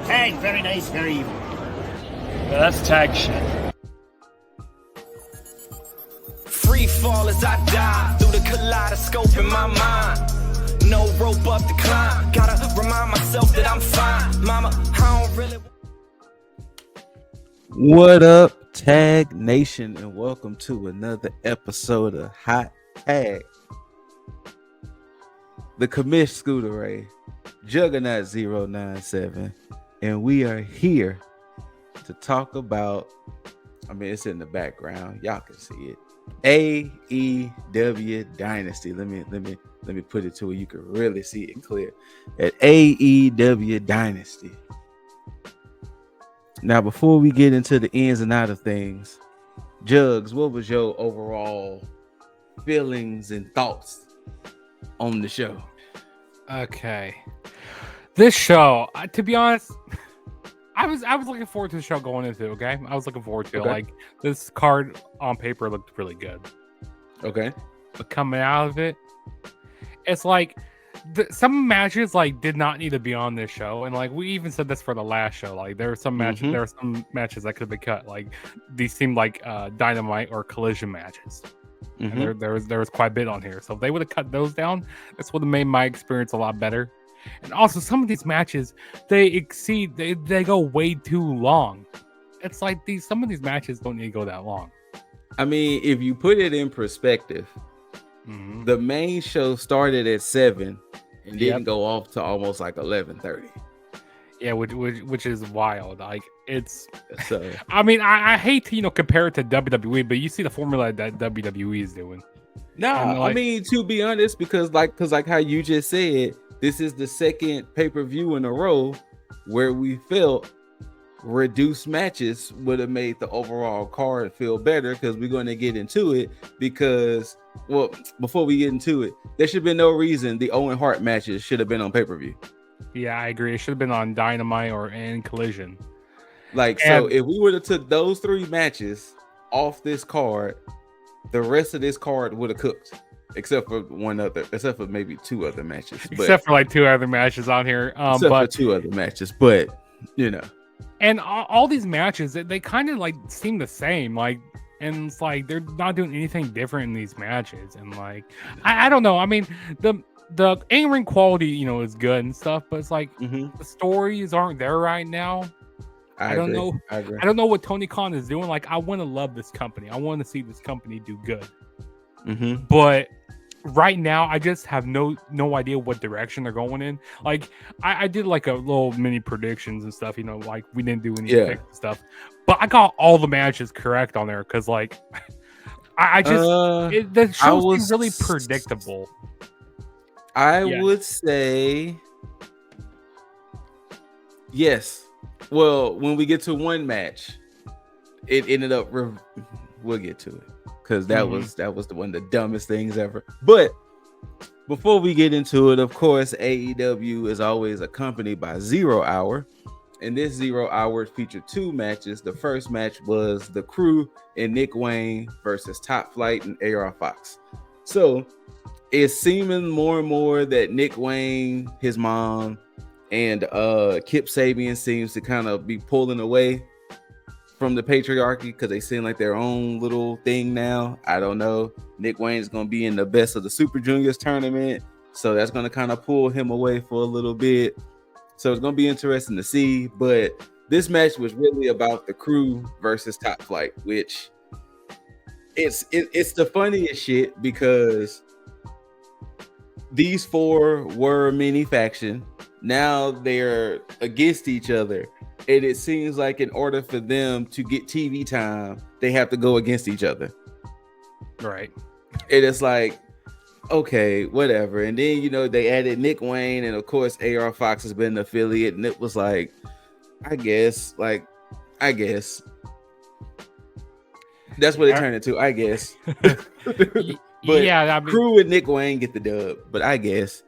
Tag, very nice, very evil. That's tag shit. Free fall as I die through the kaleidoscope in my mind. No rope up to climb. Gotta remind myself that I'm fine. Mama, I don't really. What up, Tag Nation, and welcome to another episode of Hot Tag. The Commish Scooter Ray, Juggernaut 097, and we are here to talk about, it's in the background, y'all can see it, AEW Dynasty. Let me put it to where you can really see it clear. At AEW Dynasty. Now, before we get into the ins and outs of things, Jugs, what was your overall feelings and thoughts on the show? Okay, this show, to be honest, I was looking forward to the show going into. Okay, I was looking forward to it. Like, this card on paper looked really good. Okay, but coming out of it, it's like some matches did not need to be on this show, and we even said this for the last show. Like, there are some matches, there are some matches that could have been cut. Like, these seemed like Dynamite or Collision matches. And there was quite a bit on here. So if they would have cut those down, this would have made my experience a lot better. And also, some of these matches, they go way too long. It's like some of these matches don't need to go that long. I mean, if you put it in perspective, the main show started at 7 and didn't go off to almost 11:30. Yeah, which is wild. Like, it's so. I hate to compare it to WWE, but you see the formula that WWE is doing. No, to be honest, because how you just said, this is the second pay-per-view in a row where we felt reduced matches would have made the overall card feel better, because we're going to get into it. Because, well, before we get into it, there should be no reason the Owen Hart matches should have been on pay-per-view. Yeah, I agree. It should have been on Dynamite or in Collision. So if we would have took those 3 matches off this card, the rest of this card would have cooked, except for maybe 2 other matches. Except for 2 other matches on here. For 2 other matches, but And all these matches, they kind of seem the same. And it's they're not doing anything different in these matches. And I don't know. I mean, the in-ring quality, is good and stuff, but it's the stories aren't there right now. I don't know. I don't know what Tony Khan is doing. I want to love this company. I want to see this company do good. But right now, I just have no idea what direction they're going in. I did a little mini predictions and stuff. We didn't do any stuff, but I got all the matches correct on there because the show seems really predictable. I would say yes. Well, when we get to one match, it ended up. We'll get to it because that was one of the dumbest things ever. But before we get into it, of course, AEW is always accompanied by 0 Hour, and this 0 Hour featured 2 matches. The first match was The Crew and Nick Wayne versus Top Flight and AR Fox. So it's seeming more and more that Nick Wayne, his mom, and Kip Sabian seems to kind of be pulling away from the patriarchy because they seem like their own little thing now. I don't know. Nick Wayne's going to be in the Best of the Super Juniors tournament, so that's going to kind of pull him away for a little bit. So it's going to be interesting to see. But this match was really about The Crew versus Top Flight, which it's the funniest shit because these 4 were a mini faction. Now they're against each other. And it seems like in order for them to get TV time, they have to go against each other. Right. And it's okay, whatever. And then, they added Nick Wayne. And of course, AR Fox has been an affiliate. And it was I guess. That's what it turned into, I guess. But yeah, Crew and Nick Wayne get the dub, but I guess.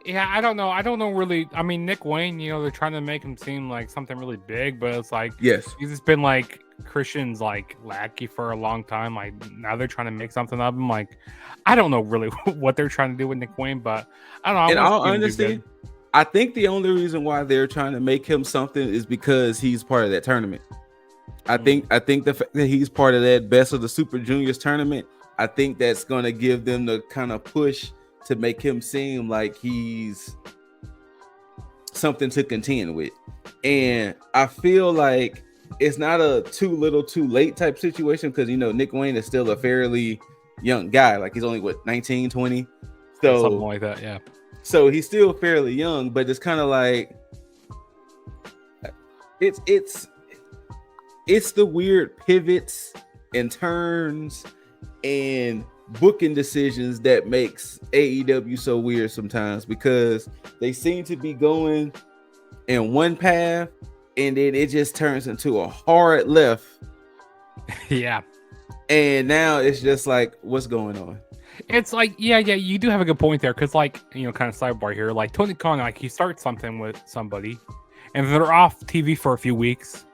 Yeah, I don't know. I don't know really. I mean, Nick Wayne, they're trying to make him seem like something really big, but it's yes, he's just been Christian's lackey for a long time. Now they're trying to make something of him. I don't know really what they're trying to do with Nick Wayne, but I don't know. In all honesty, I think the only reason why they're trying to make him something is because he's part of that tournament. I think the fact that he's part of that Best of the Super Juniors tournament, I think that's going to give them the kind of push to make him seem like he's something to contend with. And I feel like it's not a too little too late type situation, because Nick Wayne is still a fairly young guy. Like, he's only 19, 20, so something like that. Yeah, so he's still fairly young, but it's kind of like it's the weird pivots and turns and booking decisions that makes AEW so weird sometimes, because they seem to be going in one path and then it just turns into a hard left. Yeah. And now it's just like, what's going on? It's like, yeah, you do have a good point there, because, like, kind of sidebar here, like Tony Khan, like, he starts something with somebody and they're off TV for a few weeks,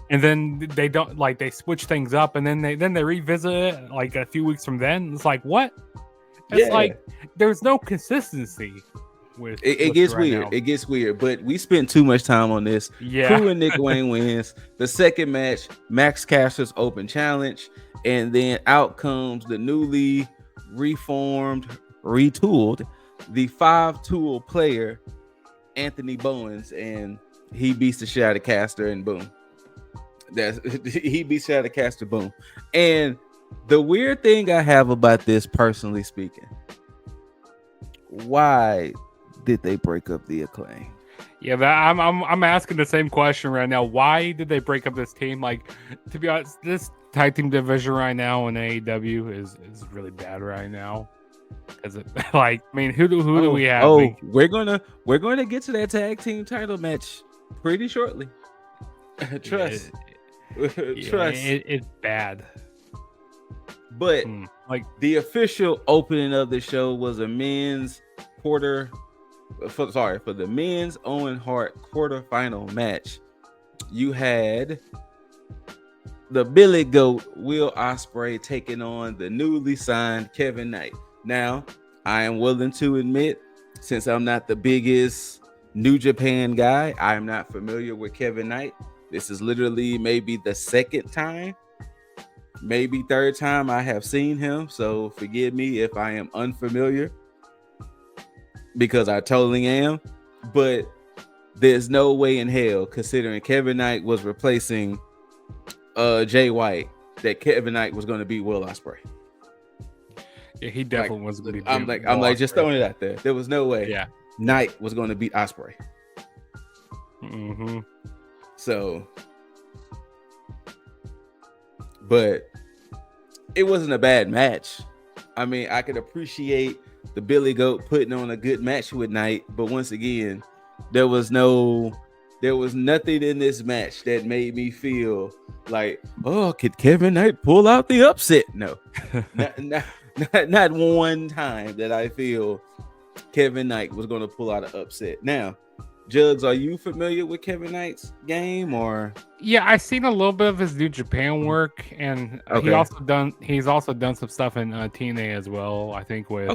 and then they don't, like, they switch things up, and then they revisit it like a few weeks from then. It's like, what? It's like there's no consistency with it gets right weird. now. It gets weird, but we spent too much time on this. Yeah. Crew and Nick Wayne wins the second match, Max Caster's Open Challenge, and then out comes the newly retooled, the 5-tool player, Anthony Bowens, and he beats the shit out of Caster, and boom. He beats the shit out of Caster, boom. And the weird thing I have about this, personally speaking, why did they break up the Acclaim? Yeah, I'm asking the same question right now. Why did they break up this team? Like, to be honest, this tag team division right now in AEW is really bad right now. Is it like? I mean, who do we have? Oh, we're gonna get to that tag team title match pretty shortly. Trust. It's bad. But like, the official opening of the show was a men's for the men's Owen Hart quarterfinal match. You had the Billy Goat Will Ospreay taking on the newly signed Kevin Knight. Now, I am willing to admit, since I'm not the biggest New Japan guy, I am not familiar with Kevin Knight. This is literally maybe the second time, maybe third time I have seen him. So forgive me if I am unfamiliar, because I totally am. But there's no way in hell, considering Kevin Knight was replacing Jay White, that Kevin Knight was going to beat Will Ospreay. Yeah, he definitely was going to be. I'm like just throwing it out there. There was no way. Yeah, Knight was going to beat Ospreay. Mm-hmm. So, but it wasn't a bad match. I mean, I could appreciate the Billy Goat putting on a good match with Knight, but once again, there was nothing in this match that made me feel like, oh, could Kevin Knight pull out the upset? No, not one time that I feel Kevin Knight was going to pull out an upset. Now, Jugs, are you familiar with Kevin Knight's game, or? Yeah, I've seen a little bit of his New Japan work, and he's also done some stuff in TNA as well. I think with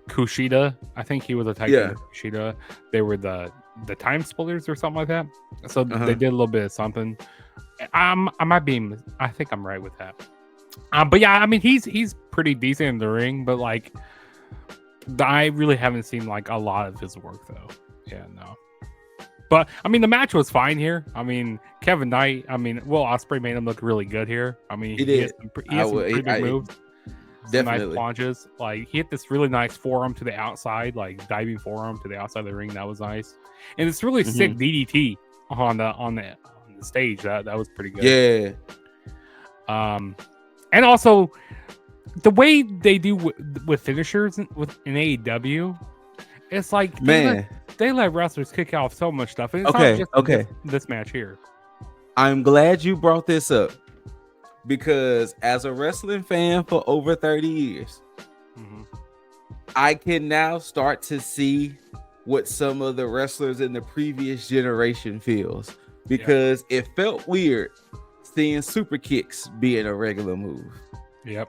Kushida. I think he was a tag team with Kushida. They were the Time Splitters or something like that. So they did a little bit of something. I think I'm right with that. But yeah, I mean, he's pretty decent in the ring, but like, I really haven't seen like a lot of his work though. Yeah, no. But I mean, the match was fine here. I mean, Kevin Knight. I mean, Will Ospreay made him look really good here. I mean, he has some pretty big moves. Definitely. Nice launches. Like, he hit this really nice forearm to the outside, like diving forearm to the outside of the ring. That was nice. And it's really sick DDT on the stage. That was pretty good. Yeah. And also the way they do with finishers in AEW, it's like, man, they let wrestlers kick off so much stuff. And it's not just this match here. I'm glad you brought this up, because as a wrestling fan for over 30 years, I can now start to see what some of the wrestlers in the previous generation feels, because it felt weird seeing super kicks being a regular move.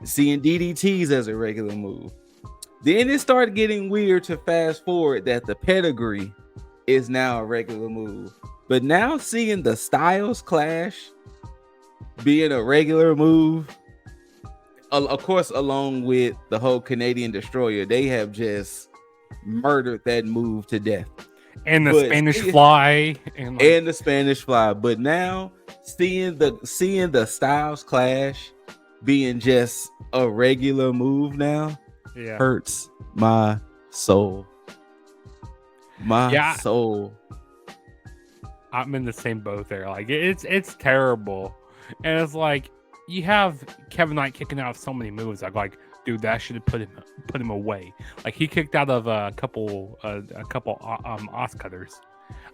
Seeing DDTs as a regular move. Then it started getting weird to fast forward that the pedigree is now a regular move. But now seeing the Styles Clash being a regular move, of course, along with the whole Canadian Destroyer, they have just murdered that move to death. And the Spanish Fly. And the Spanish Fly. But now seeing the Styles Clash being just a regular move now hurts my soul. My soul. I'm in the same boat there. Like it's terrible. And it's like you have Kevin Knight kicking out of so many moves. I'm like, dude, that should have put him away. Like he kicked out of a couple Oscutters.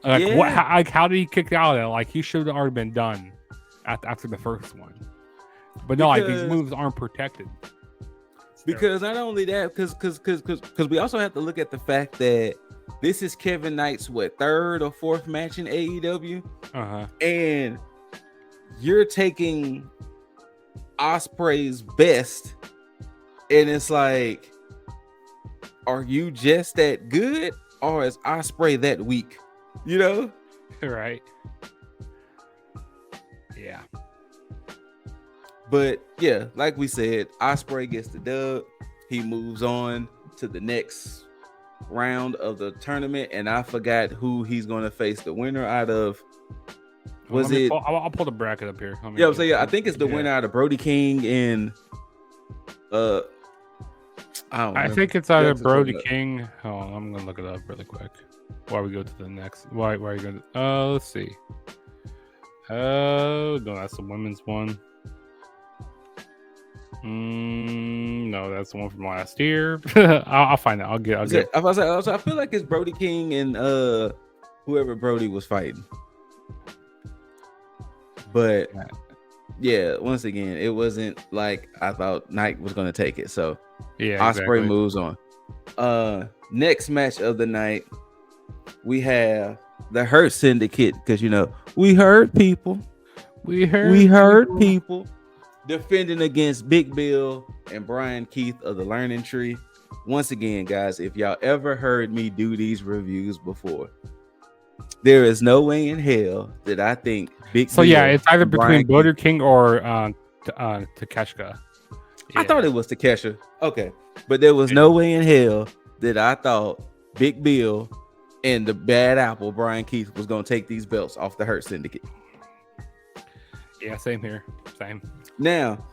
Like how did he kick out of it? Like he should have already been done after the first one. But no, like these moves aren't protected. Because not only that, because we also have to look at the fact that this is Kevin Knight's third or fourth match in AEW, and you're taking Ospreay's best, and it's like, are you just that good, or is Ospreay that weak? You know, right? Yeah. But yeah, like we said, Ospreay gets the dub. He moves on to the next round of the tournament, and I forgot who he's going to face the winner out of. I'll pull the bracket up here. I think it's the winner out of Brody King and I think it's either Brody King. Hold on, I'm gonna look it up really quick while we go to the next. Why are you gonna? Let's see. Oh no, that's the women's one. No, that's the one from last year. I'll find it. I'll get. I feel like it's Brody King and whoever Brody was fighting. But yeah, once again, it wasn't like I thought Knight was gonna take it. So yeah, Ospreay moves on. Next match of the night, we have the Hurt Syndicate, because we hurt people. We hurt people. Defending against Big Bill and Brian Keith of the Learning Tree. Once again, guys, if y'all ever heard me do these reviews before, there is no way in hell that I think Big Bill. So yeah, it's either between Burger King or Takeshita. Yeah. I thought it was Takeshita. Okay, but there was no way in hell that I thought Big Bill and the Bad Apple Brian Keith was gonna take these belts off the Hurt Syndicate. Yeah, same here. Same. Now,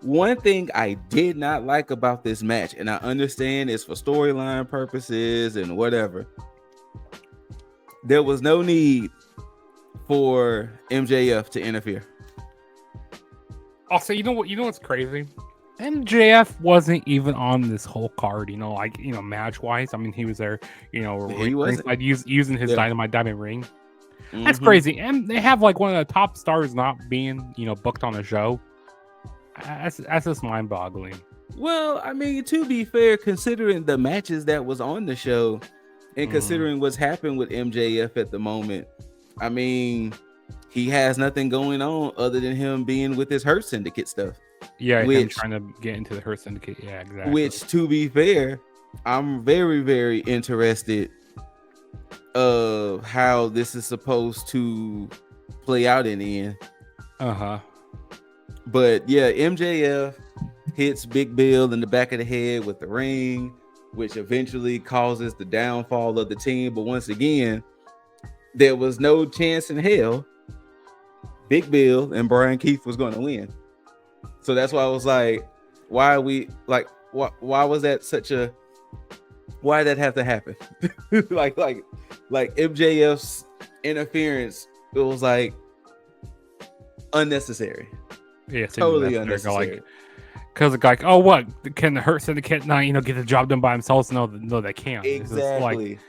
one thing I did not like about this match, and I understand it's for storyline purposes and whatever, there was no need for MJF to interfere. Also, you know what's crazy? MJF wasn't even on this whole card, match wise. I mean, he was there, he was using his Dynamite Diamond ring. That's crazy. And they have like one of the top stars not being, booked on the show. That's just mind-boggling. Well, I mean, to be fair, considering the matches that was on the show and considering what's happened with MJF at the moment, I mean, he has nothing going on other than him being with his Hurt Syndicate stuff. Yeah, him trying to get into the Hurt Syndicate. Yeah, exactly. Which, to be fair, I'm very, very interested of how this is supposed to play out in the end. But yeah, MJF hits Big Bill in the back of the head with the ring, which eventually causes the downfall of the team. But once again, there was no chance in hell Big Bill and Brian Keith was going to win. So that's why I was like, why was that such a, why did that have to happen? like MJF's interference, it was like unnecessary. Yeah, totally unnecessary. Because what can the Hurt Syndicate not get the job done by themselves? No, they can't. Exactly.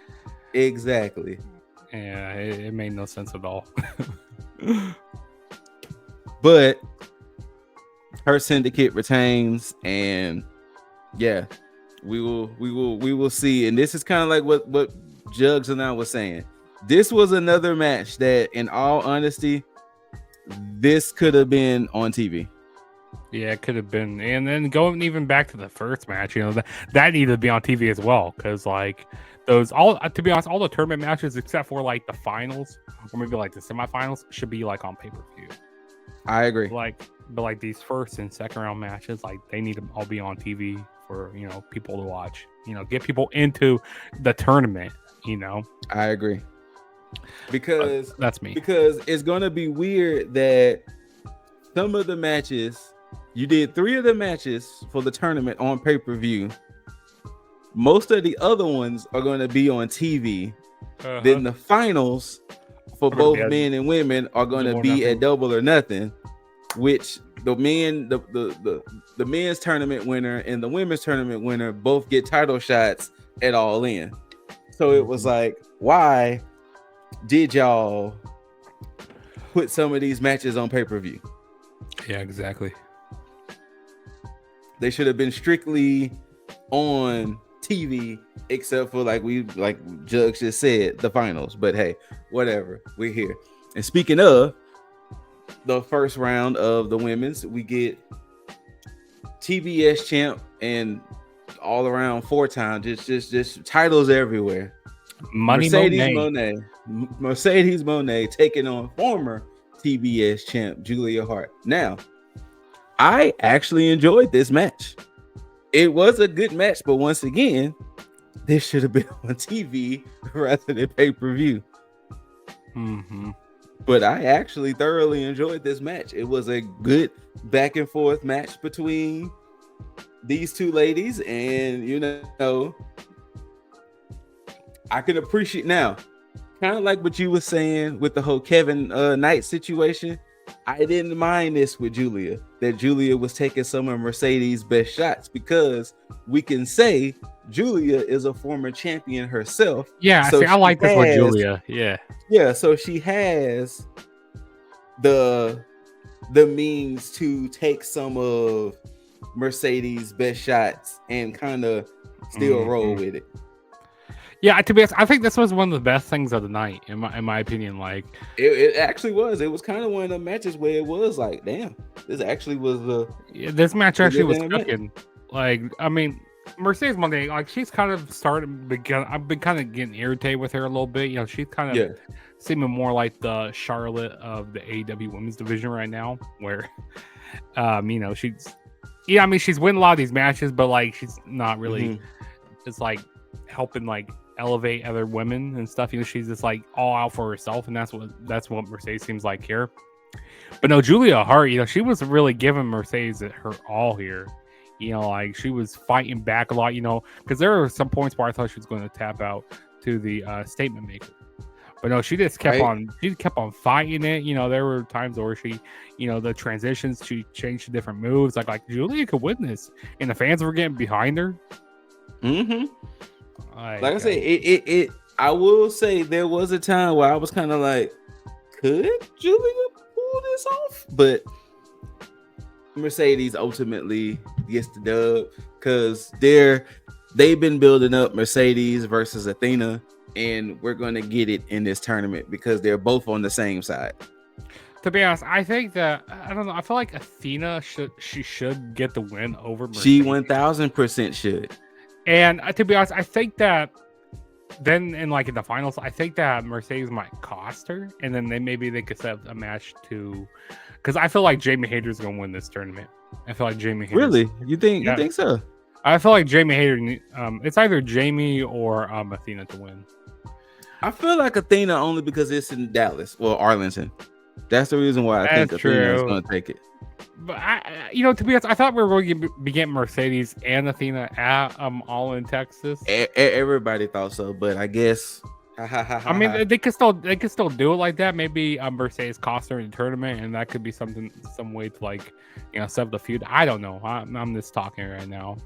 Yeah, it made no sense at all. But Hurt Syndicate retains, and yeah, we will see. And this is kind of like what Jugs and I was saying. This was another match that, in all honesty, this could have been on TV. Yeah, it could have been. And then going even back to the first match, that needed to be on TV as well, because like those all to be honest, all the tournament matches except for like the finals or maybe like the semifinals should be like on pay-per-view. I agree. But like these first and second round matches, like they need to all be on TV for people to watch. Get people into the tournament. I agree. Because that's me. Because it's gonna be weird that some of the matches you did 3 of the matches for the tournament on pay-per-view. Most of the other ones are going to be on TV. Then the finals for both men and women are going to be at Double or Nothing, which the men's tournament winner and the women's tournament winner both get title shots at All In. So it was like, why did y'all put some of these matches on pay-per-view? Yeah, exactly. They should have been strictly on TV, except for like Jug just said, the finals. But hey, whatever, we're here. And speaking of the first round of the women's, we get TBS champ and all around 4-time, just titles everywhere. Mercedes Moné taking on former TBS champ Julia Hart. Now, I actually enjoyed this match. It was a good match, but once again, this should have been on TV rather than pay-per-view. But I actually thoroughly enjoyed this match. It was a good back and forth match between these two ladies, and I can appreciate now, kind of like what you were saying with the whole Kevin Knight situation. I didn't mind this with Julia, that Julia was taking some of Mercedes' best shots, because we can say Julia is a former champion herself. Yeah, so I like this with Julia. Yeah, so she has the means to take some of Mercedes' best shots and kind of still roll with it. Yeah, to be honest, I think this was one of the best things of the night, in my opinion. Like it actually was. It was kind of one of the matches where it was like, damn, this actually was this match actually was cooking. Like, I mean, Mercedes Moné, like she's kind of I've been kind of getting irritated with her a little bit. She's kind of seeming more like the Charlotte of the AEW women's division right now, where she's winning a lot of these matches, but like she's not really just like helping like elevate other women and stuff. She's just like all out for herself, and that's what Mercedes seems like here. But no, Julia Hart, she was really giving Mercedes her all here. Like she was fighting back a lot, because there were some points where I thought she was going to tap out to the statement maker. But no, she just kept on fighting it. There were times where she, the transitions, she changed to different moves. Like Julia could win this, and the fans were getting behind her. Like I say, it. I will say there was a time where I was kind of like, could Julia pull this off? But Mercedes ultimately gets the dub, because they've been building up Mercedes versus Athena, and we're going to get it in this tournament because they're both on the same side. To be honest, I think that I don't know. I feel like Athena should get the win over Mercedes. She 1000% should. And to be honest, I think that then in the finals, I think that Mercedes might cost her, and then they could set up a match to, because I feel like Jamie Hayter's gonna win this tournament. I feel like Jamie Hayter. Really? You think so? I feel like Jamie Hayter. It's either Jamie or Athena to win. I feel like Athena only because it's in Dallas or Arlington. That's the reason why I think Athena is gonna take it. But to be honest, I thought we were going to be getting Mercedes and Athena at all in Texas. Everybody thought so, but I guess. I mean, they could still do it like that. Maybe Mercedes cost her in the tournament, and that could be some way to set up the feud. I don't know. I'm just talking right now,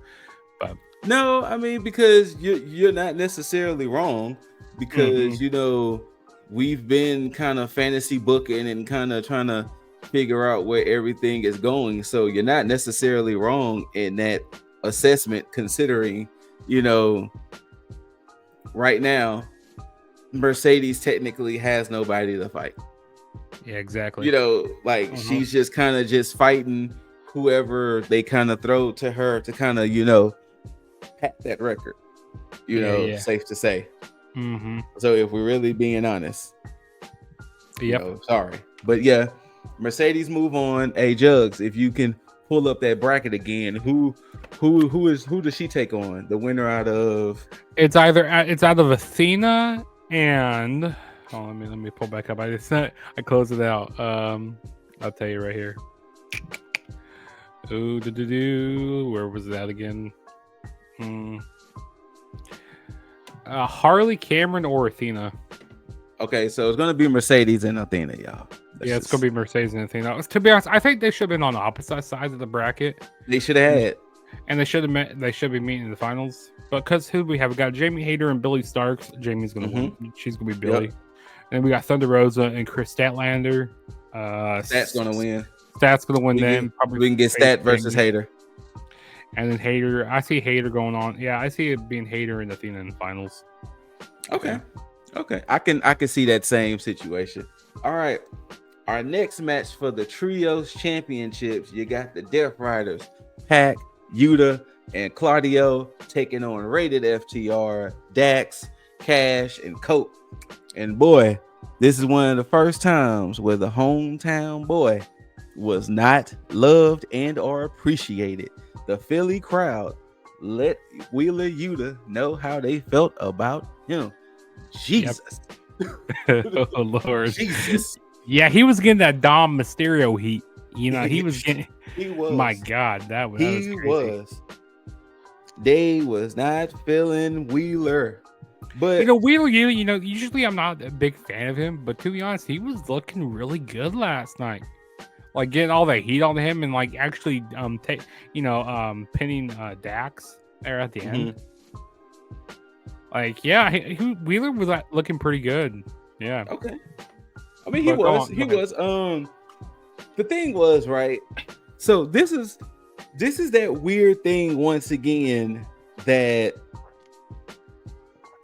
but no, I mean, because you're not necessarily wrong, because we've been kind of fantasy booking and kind of trying to figure out where everything is going, so you're not necessarily wrong in that assessment, considering right now Mercedes technically has nobody to fight. Yeah, exactly. She's just kind of fighting whoever they kind of throw to her to kind of pat that record, safe to say. Mm-hmm. So if we're really being honest, Yep. sorry, but yeah, Mercedes move on. Hey, Jugs, if you can pull up that bracket again, who does she take on? The winner out of It's out of Athena and let me pull back up. I closed it out. I'll tell you right here. Where was that again? Harley, Cameron, or Athena? Okay, so it's gonna be Mercedes and Athena, y'all. It's gonna be Mercedes and Athena. To be honest, I think they should have been on the opposite sides of the bracket. They should have had. And they should have met. They should be meeting in the finals. But because who we have? We got Jamie Hayter and Billy Starks. Jamie's gonna win. She's gonna be Billy. Yep. And then we got Thunder Rosa and Chris Statlander. Stat's gonna win. Stat's gonna win. We can get Stat versus Hayter. And then Hayter. I see Hayter going on. Yeah, I see it being Hayter and Athena in the finals. Okay. I can see that same situation. All right. Our next match for the Trios Championships, you got the Death Riders, Pac, Yuta, and Claudio taking on Rated FTR, Dax, Cash, and Cope. And boy, this is one of the first times where the hometown boy was not loved and or appreciated. The Philly crowd let Wheeler Yuta know how they felt about him. Jesus. Yep. Oh, Lord. Jesus. Yeah, he was getting that Dom Mysterio heat. He was getting. He was. My God, that was crazy. They was not feeling Wheeler. But Wheeler, usually I'm not a big fan of him, but to be honest, he was looking really good last night. Like getting all the heat on him and like actually pinning Dax there at the end. Like, yeah, Wheeler was looking pretty good. Yeah. Okay. I mean, he was. The thing was, right? So this is that weird thing once again that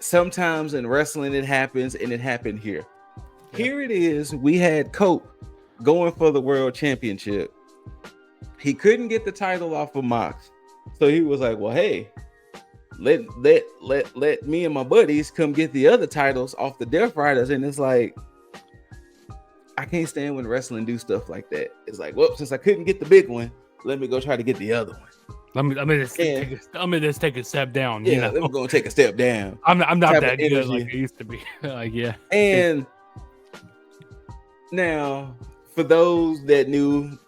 sometimes in wrestling it happens, and it happened here. Yeah. Here it is. We had Cope going for the World Championship. He couldn't get the title off of Mox, so he was like, "Well, hey, let me and my buddies come get the other titles off the Death Riders." And it's like, I can't stand when wrestling do stuff like that. It's like, well, since I couldn't get the big one, let me go try to get the other one. Let me just take a step down. Yeah, let me go take a step down. I'm not that good like I used to be. Like, yeah. And now, for those that knew,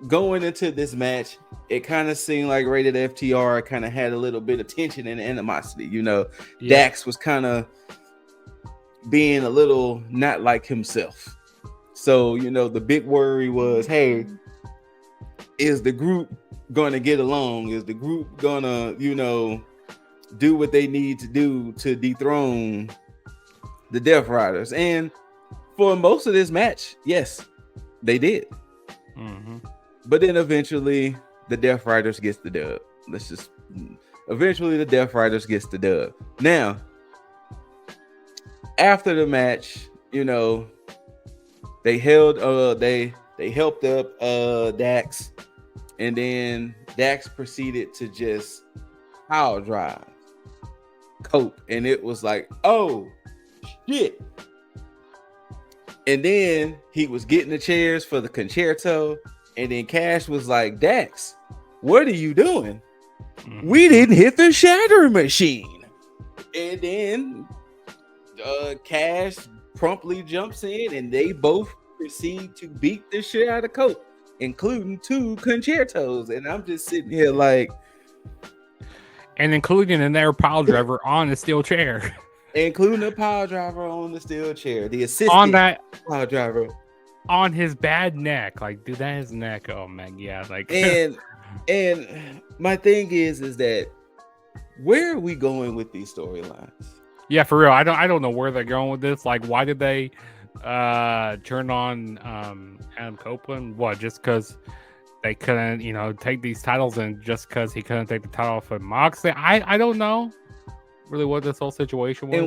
going into this match, it kind of seemed like Rated FTR kind of had a little bit of tension and animosity. Yeah. Dax was kind of being a little not like himself. So, the big worry was, hey, is the group going to get along? Is the group going to, do what they need to do to dethrone the Death Riders? And for most of this match, yes, they did. Mm-hmm. But then eventually the Death Riders gets the dub. Eventually the Death Riders gets the dub. Now, after the match, they held they helped up Dax, and then Dax proceeded to just power drive Cope, and it was like, oh shit. And then he was getting the chairs for the concerto, and then Cash was like, Dax, what are you doing? We didn't hit the shatter machine. And then Cash promptly jumps in, and they both proceed to beat the shit out of Cope, including 2 concertos. And I'm just sitting here like, and including an air pile driver on the steel chair, including a pile driver on the steel chair, the assistant on that pile driver on his bad neck. Like, dude, that his neck. Oh man, yeah. Like, and my thing is that where are we going with these storylines? Yeah, for real. I don't know where they're going with this. Like, why did they turn on Adam Copeland? What, just because they couldn't, take these titles, and just because he couldn't take the title off of Moxley? I don't know really what this whole situation was.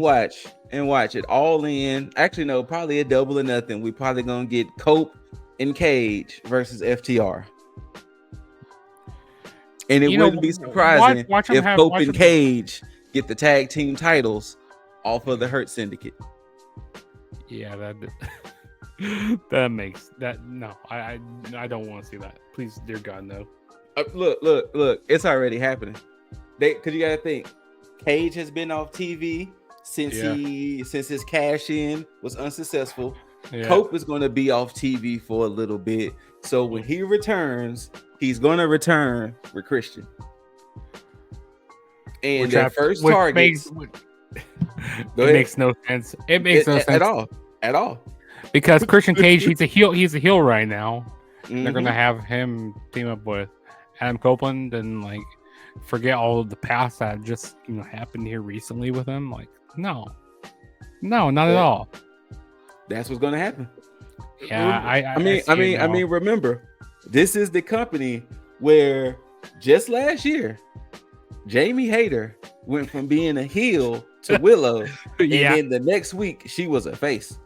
And watch it all in. Actually, no, probably a double or nothing. We probably gonna get Cope and Cage versus FTR. And it wouldn't be surprising if Cope and Cage get the tag team titles off of the Hurt Syndicate. Yeah, that makes that no. I don't want to see that. Please, dear God, no. Look! It's already happening. Because you gotta think, Cage has been off TV since his cash in was unsuccessful. Yeah. Cope is going to be off TV for a little bit. So when he returns, he's going to return with Christian. And their first target makes no sense. It makes no sense at all. Because Christian Cage, he's a heel right now. Mm-hmm. They're going to have him team up with Adam Copeland and like forget all of the past that just happened here recently with him. Like, no, not at all. That's what's going to happen. Yeah, I mean, remember, this is the company where just last year, Jamie Hayter went from being a heel to Willow, and then the next week she was a face.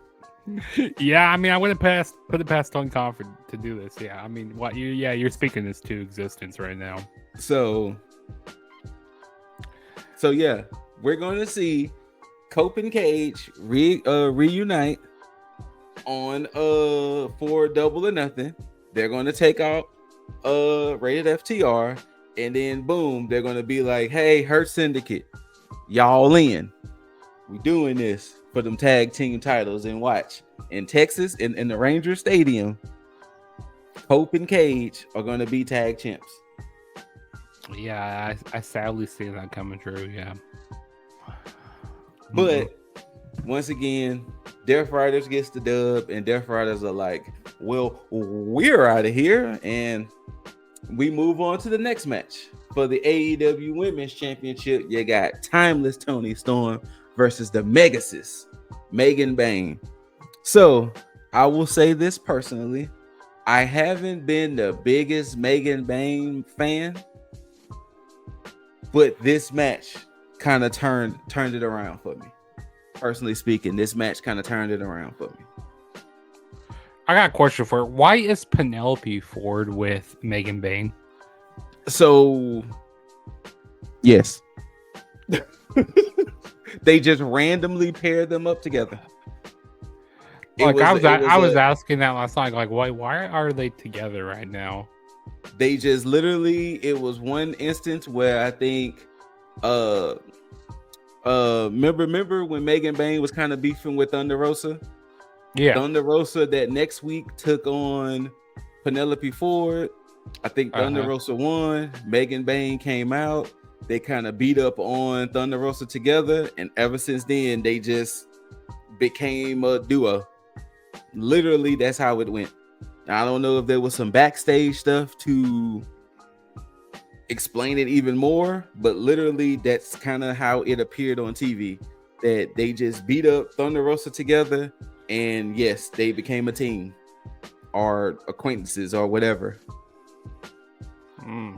Yeah, I mean, I wouldn't put it past Tony Khan to do this. Yeah, I mean, you're speaking this to existence right now. So yeah, we're going to see Cope and Cage reunite on for Double or Nothing. They're going to take out Rated FTR, and then boom, they're going to be like, hey, Hurt Syndicate, y'all in. We doing this for them tag team titles. And watch, in Texas, in the Ranger Stadium, Cope and Cage are going to be tag champs. Yeah, I sadly see that coming true. Yeah. But once again, Death Riders gets the dub, and Death Riders are like, well, we're out of here. And we move on to the next match. For the AEW Women's Championship, you got Timeless Toni Storm versus the Megasis, Megan Bayne. So I will say this personally, I haven't been the biggest Megan Bayne fan, but this match kind of turned it around for me. Personally speaking, this match kind of turned it around for me. I got a question for her. Why is Penelope Ford with Megan Bayne? So, yes. They just randomly paired them up together. I was asking that last night. Like, why are they together right now? They just literally, it was one instance where I think remember when Megan Bayne was kind of beefing with Thunder Rosa? Yeah. Thunder Rosa that next week took on Penelope Ford. I think Thunder Rosa won. Megan Bayne came out. They kind of beat up on Thunder Rosa together, and ever since then they just became a duo. Literally, that's how it went. I don't know if there was some backstage stuff to explain it even more, but literally that's kind of how it appeared on TV, that they just beat up Thunder Rosa together, and yes, they became a team or acquaintances or whatever.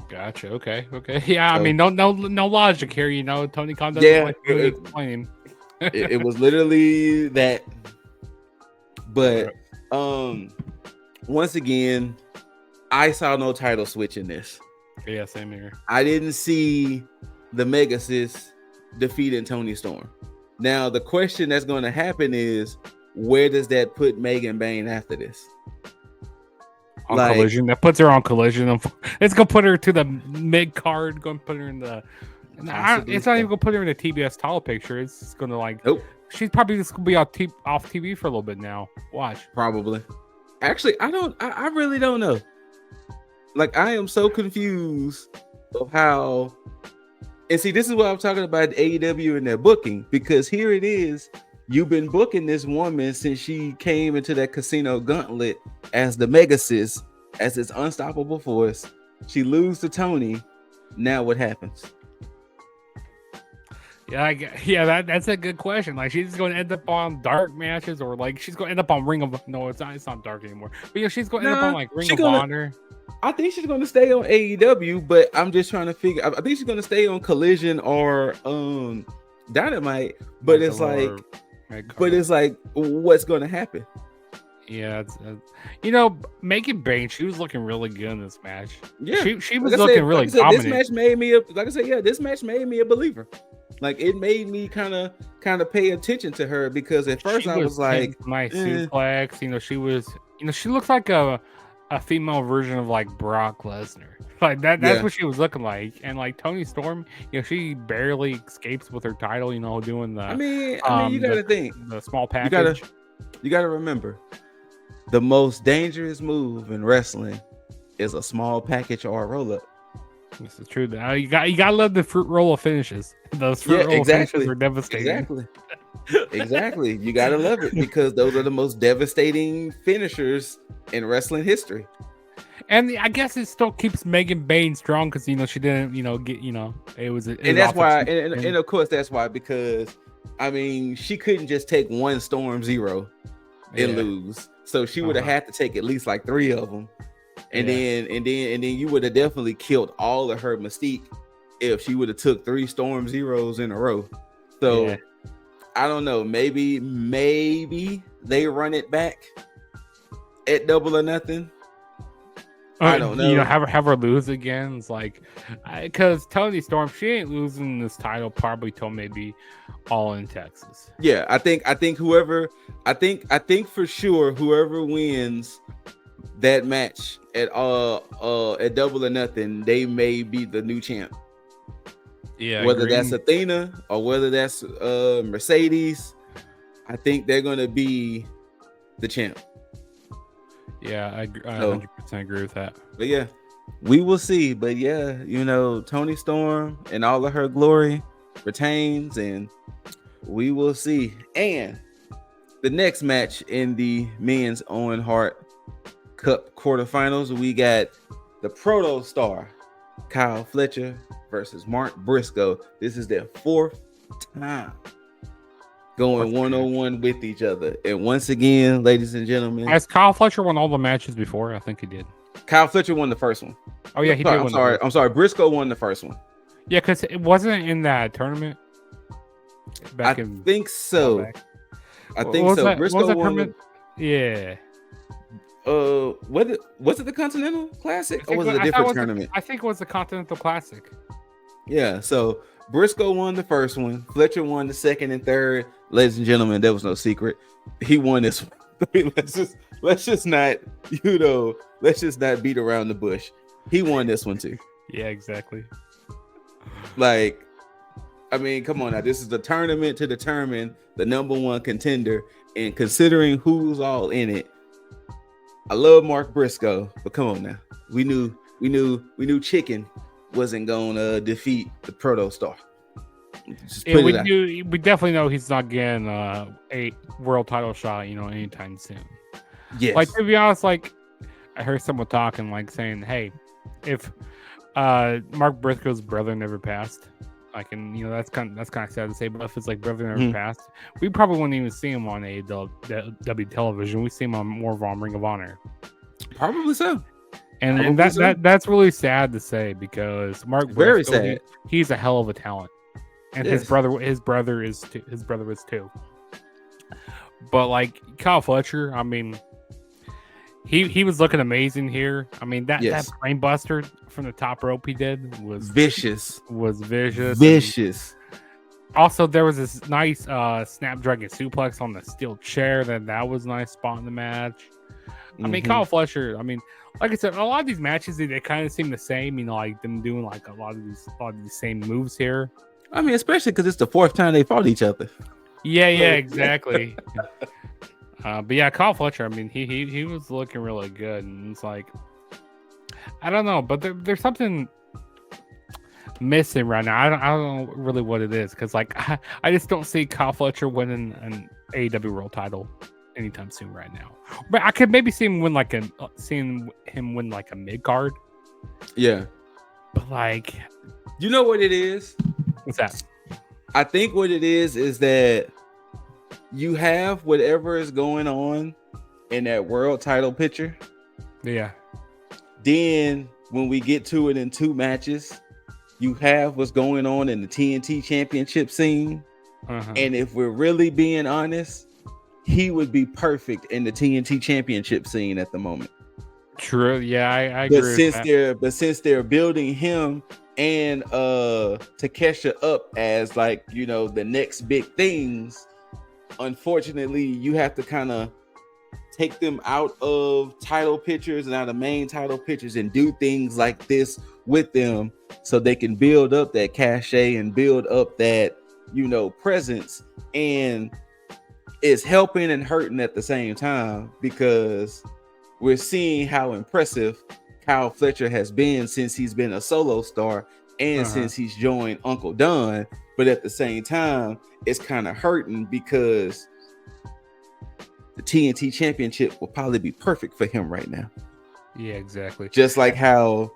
Gotcha. Okay. Yeah, I mean, no logic here. Tony Khan doesn't like really explain. it was literally that. But once again, I saw no title switch in this. Yeah, same here. I didn't see the Megasis defeating Toni Storm. Now, the question that's going to happen is, where does that put Megan Bayne after this? On Collision. That puts her on Collision. It's going to put her to the mid card. Going to put her in the... it's not even going to put her in the TBS title picture. It's just going to Nope. She's probably just going to be off TV for a little bit now. Watch. Probably. Actually, I really don't know. Like, I am so confused of how... And see, this is what I'm talking about AEW and their booking. Because here it is. You've been booking this woman since she came into that Casino Gauntlet as the Megasis, as this unstoppable force. She loses to Tony. Now what happens? Yeah, that's a good question. Like, she's going to end up on dark matches, or like she's going to end up on Ring of... No, it's not dark anymore. But she's going to end up on like Ring of Honor. I think she's going to stay on AEW, but I'm just trying to figure. I think she's going to stay on Collision or Dynamite. But it's like. But it's like, what's going to happen? Yeah, Megan Bayne, she was looking really good in this match. Yeah, she was looking really dominant. This match made me this match made me a believer. Like it made me kind of pay attention to her because at first I was like, my suplex. You know, she was. You know, she looks like a female version of like Brock Lesnar. Like that. That's what she was looking like. And like Toni Storm, you know, she barely escapes with her title. You know, doing the. I mean, you gotta think the small package. You gotta remember, the most dangerous move in wrestling is a small package or a roll up. This is true. You gotta love the fruit roll finishes. Those fruit roll finishes are devastating. Exactly. You gotta love it because those are the most devastating finishers in wrestling history. And I guess it still keeps Megan Bayne strong because you know she didn't get it was and that's why and of course that's why because I mean she couldn't just take one Storm Zero and lose, so she would have had to take at least like 3 of them. And then you would have definitely killed all of her mystique if she would have took 3 Storm Zeros in a row. So I don't know. Maybe they run it back at Double or Nothing. I don't know. You know, have her lose again. It's like because Toni Storm, she ain't losing this title probably till maybe All in Texas. Yeah, I think for sure whoever wins that match at Double or Nothing, they may be the new champ. Yeah, whether that's Athena or whether that's Mercedes, I think they're gonna be the champ. Yeah, I 100% agree with that. But yeah, we will see. But yeah, you know, Toni Storm and all of her glory retains, and we will see. And the next match in the men's Owen Hart Cup quarterfinals, we got the Proto Star Kyle Fletcher versus Mark Briscoe. This is their 4th time going 1-on-1 with each other. And once again, ladies and gentlemen, has Kyle Fletcher won all the matches before? I think he did. Kyle Fletcher won the first one. Oh yeah, he did. I'm sorry. Briscoe won the first one. Yeah, because it wasn't in that tournament. I think so. Briscoe won. Yeah. Was it the Continental Classic or was it a different tournament? I think it was the Continental Classic. Yeah, so Briscoe won the first one, Fletcher won the second and third. Ladies and gentlemen, there was no secret. He won this one. let's just not beat around the bush. He won this one too. Yeah, exactly. Like, I mean, come on now. This is the tournament to determine the number 1 contender, and considering who's all in it, I love Mark Briscoe, but come on now. We knew Chicken wasn't gonna defeat the Proto Star. We definitely know he's not getting a world title shot, you know, anytime soon. Yes. Like, to be honest, like I heard someone talking, like saying, hey, if Mark Briscoe's brother never passed, like, and you know that's kind of sad to say, but if it's like brother never passed, we probably wouldn't even see him on AEW television. We see him on more of on Ring of Honor. Probably so. And that's really sad to say because Mark Briscoe, he's a hell of a talent, and his brother is too. But like Kyle Fletcher, I mean, he was looking amazing here. I mean that brain buster from the top rope he did was vicious. Also, there was this nice Snapdragon suplex on the steel chair. That was a nice spot in the match. I mean, Kyle Fletcher. I mean, like I said, a lot of these matches they kind of seem the same. You know, like them doing like a lot of these same moves here. I mean, especially because it's the 4th time they fought each other. Yeah, exactly. But yeah, Kyle Fletcher. I mean, he was looking really good, and it's like I don't know, but there's something missing right now. I don't know really what it is because like I just don't see Kyle Fletcher winning an AEW World Title anytime soon right now. But I could maybe see him win like a mid card. Yeah, but like, you know what it is? What's that? I think what it is that you have whatever is going on in that world title picture. Yeah. Then when we get to it in 2 matches, you have what's going on in the TNT Championship scene. And if we're really being honest, he would be perfect in the TNT Championship scene at the moment. True. Yeah, I agree. Since they're building him and Takesha up as like, you know, the next big things, unfortunately, you have to kind of take them out of title pictures and out of main title pictures and do things like this with them so they can build up that cachet and build up that, you know, presence. And it's helping and hurting at the same time, because we're seeing how impressive Kyle Fletcher has been since he's been a solo star and since he's joined Uncle Don. But at the same time, it's kind of hurting because the TNT Championship will probably be perfect for him right now. Yeah, exactly. Just like how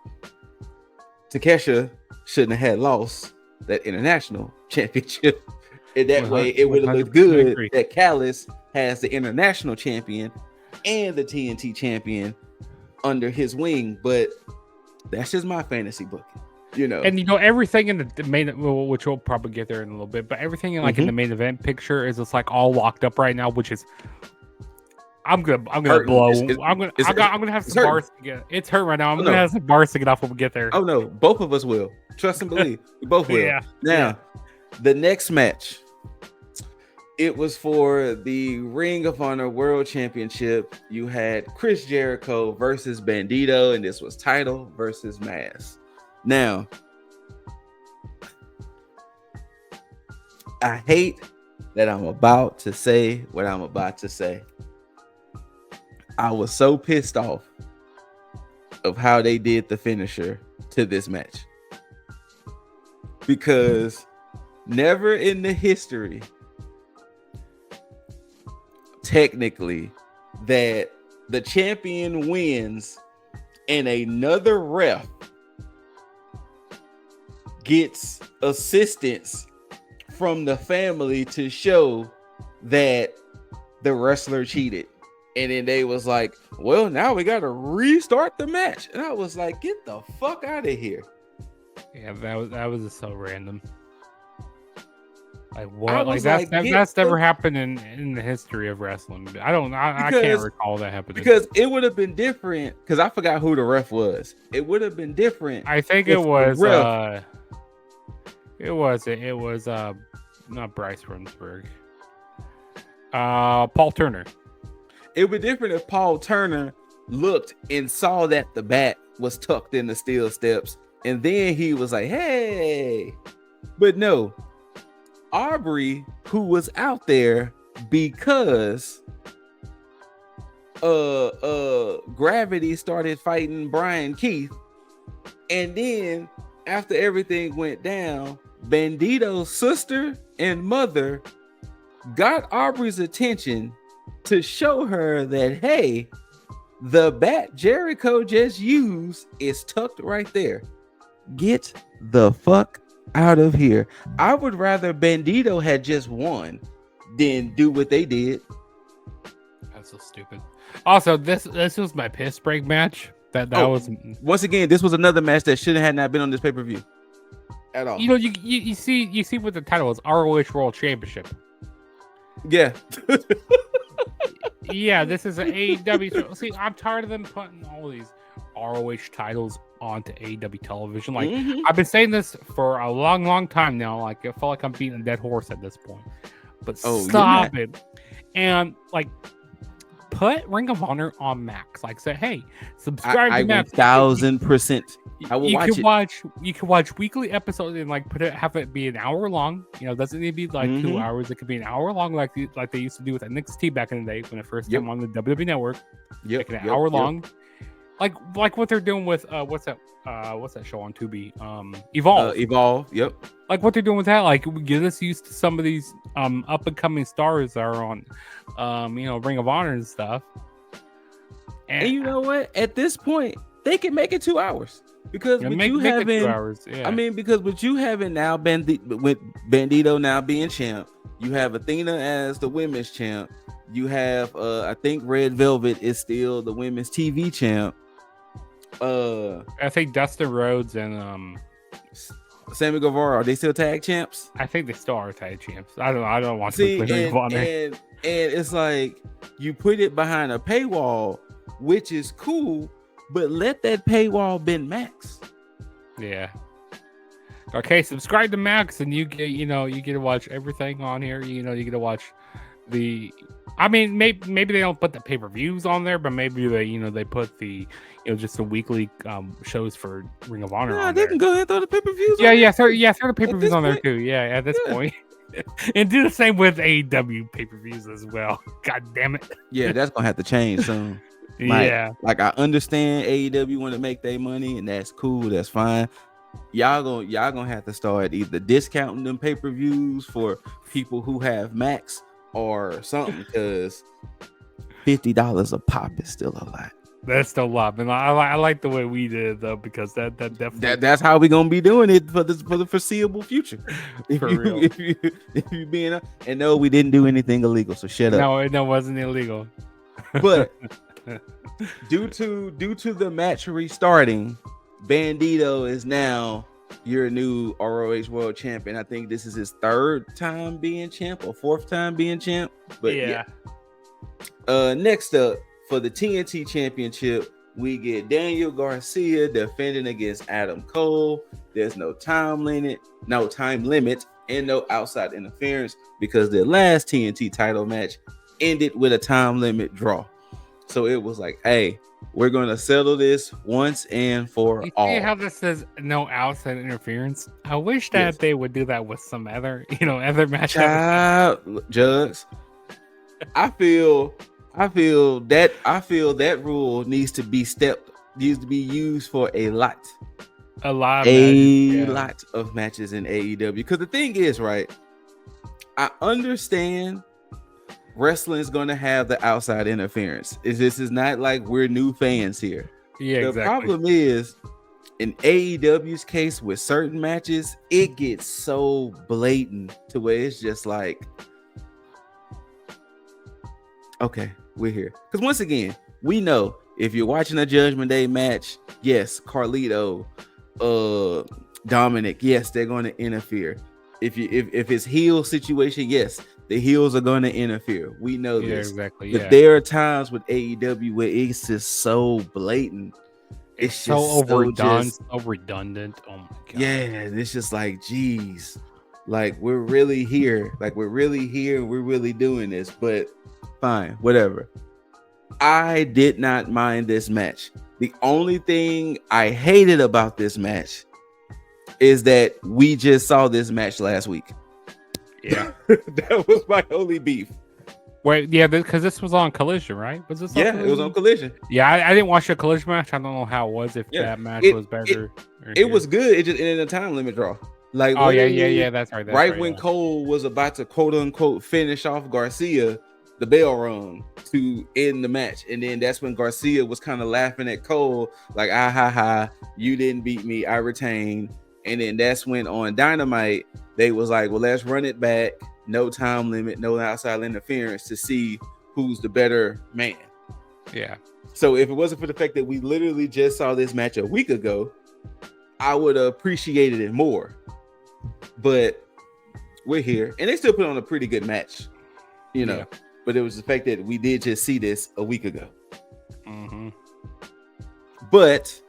Takesha shouldn't have had lost that international championship. In that way, it would have looked good that Callis has the international champion and the TNT champion under his wing. But that's just my fantasy booking, you know. And you know, everything in the main, which we'll probably get there in a little bit, but everything in in the main event picture is just like all locked up right now, which is I'm gonna blow. I'm gonna have some bars to get. It's hurt right now. I'm gonna have some bars to get off when we get there. Oh no, both of us will. Trust and believe. We both will. Yeah. Now, the next match, it was for the Ring of Honor World Championship. You had Chris Jericho versus Bandito, and this was title versus mask. Now, I hate that I'm about to say what I'm about to say. I was so pissed off of how they did the finisher to this match, because never in the history, technically, that the champion wins and another ref gets assistance from the family to show that the wrestler cheated. And then they was like, well, now we got to restart the match. And I was like, get the fuck out of here. Yeah, that was just so random. Like what? Like that's never happened in the history of wrestling. I can't recall that happening. Because it would have been different. Because I forgot who the ref was. It would have been different. I think it was not Bryce Rumsberg. Paul Turner. It would be different if Paul Turner looked and saw that the bat was tucked in the steel steps, and then he was like, hey. But no, Aubrey, who was out there because Gravity started fighting Brian Keith, and then after everything went down, Bandito's sister and mother got Aubrey's attention to show her that, hey, the bat Jericho just used is tucked right there. Get the fuck out of here. I would rather Bandito had just won than do what they did. That's so stupid. Also, this was my piss break match. That was once again, this was another match that should have not been on this pay-per-view at all. You know, you see what the title is, ROH World Championship. Yeah. Yeah, this is an AEW. See, I'm tired of them putting all these ROH titles onto AEW television. Like, I've been saying this for a long, long time now. Like, I feel like I'm beating a dead horse at this point. But stop it. And, like, put Ring of Honor on Max. Like, say, hey, subscribe to Max. 1,000%. I will watch it. You can watch weekly episodes and like have it be an hour long. You know, doesn't need to be like 2 hours. It could be an hour long, like they used to do with NXT back in the day when it first came on the WWE Network. Like an hour long. Like what they're doing with what's that show on Tubi? Evolve. Evolve. Yep. Like what they're doing with that. Like we get us used to some of these up and coming stars that are on Ring of Honor and stuff. And you know what? At this point, they can make it 2 hours. Because with you having 2 hours, I mean, because with you having now with Bandito now being champ, you have Athena as the women's champ. You have I think Red Velvet is still the women's TV champ. I think Dustin Rhodes and Sammy Guevara, are they still tag champs? I think they still are tag champs. I don't want to play Ring of Honor. And it's like you put it behind a paywall, which is cool. but let that paywall been max. Yeah. Okay, subscribe to Max, and you get to watch everything on here. You get to watch the. I mean, maybe they don't put the pay-per-views on there, but maybe they put the just the weekly shows for Ring of Honor. Yeah, they can go ahead and throw the pay-per-views. Throw the pay-per-views on there too. Yeah, at this point. And do the same with AEW pay-per-views as well. God damn it. Yeah, that's gonna have to change soon. Like I understand AEW want to make their money, and that's cool. That's fine. Y'all gonna have to start either discounting them pay-per-views for people who have Max or something, because $50 a pop is still a lot. That's still a lot, and I like the way we did it, though, because that definitely that's how we gonna be doing it for the foreseeable future. If you being and no, we didn't do anything illegal, so shut up. No, it wasn't illegal. But due to the match restarting, Bandito is now your new ROH World Champion. I think this is his third time being champ or fourth time being champ. But yeah. Next up for the TNT Championship, we get Daniel Garcia defending against Adam Cole. There's no time limit, and no outside interference, because the last TNT title match ended with a time limit draw. So it was like, hey, we're going to settle this once and for all. See how this says no outside interference? I wish that they would do that with some other matchup. Jugs. I feel that rule needs to be used for a lot of matches in AEW. Because the thing is, right, I understand wrestling is going to have the outside interference. This is not like we're new fans here. Yeah, the problem is, in AEW's case, with certain matches, it gets so blatant to where it's just like, okay, we're here. Because once again, we know if you're watching a Judgment Day match, yes, Carlito, Dominic, yes, they're going to interfere. If it's heel situation, yes, the heels are going to interfere. We know this. Exactly. But there are times with AEW where it's just so blatant. It's so overdone, so redundant. Oh my god. Yeah, it's just like, geez, like we're really here. We're really doing this. But fine, whatever. I did not mind this match. The only thing I hated about this match is that we just saw this match last week. Yeah. That was my only beef. Wait, yeah, because this was on Collision, right? Was this? It was on Collision. Yeah, I didn't watch the Collision match. I don't know how it was. If that match was better, it was good. It just ended in a time limit draw. Like, oh yeah, that's right. Right when Cole was about to quote unquote finish off Garcia, the bell rung to end the match, and then that's when Garcia was kind of laughing at Cole, like, ah ha ha, you didn't beat me, I retained. And then that's when on Dynamite they was like, well, let's run it back, no time limit, no outside interference, to see who's the better man. Yeah. So if it wasn't for the fact that we literally just saw this match a week ago, I would have appreciated it more. But we're here, and they still put on a pretty good match, Yeah. But it was the fact that we did just see this a week ago. Mm-hmm. But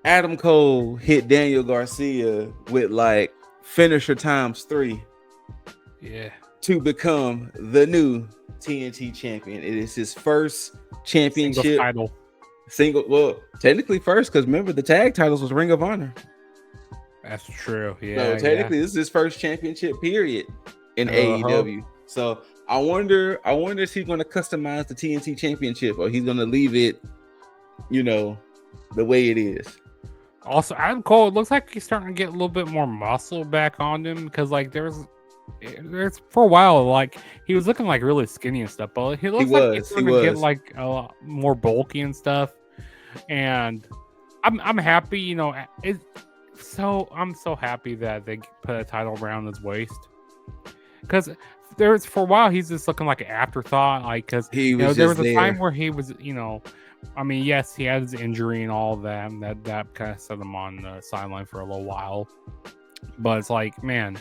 Adam Cole hit Daniel Garcia with like finisher times 3. Yeah. To become the new TNT champion. It is his first championship title. Well, technically first, because remember the tag titles was Ring of Honor. That's true. Yeah. So technically this is his first championship period in AEW. So I wonder if he's going to customize the TNT championship, or he's going to leave it, the way it is. Also, Adam Cole, it looks like he's starting to get a little bit more muscle back on him, because like there's for a while, like he was looking like really skinny and stuff, but he looks like he's starting to get like a lot more bulky and stuff. And I'm happy, I'm so happy that they put a title around his waist, because for a while he's just looking like an afterthought, like, because there was a time where he was, I mean, yes, he had his injury and all that kind of set him on the sideline for a little while. But it's like, man,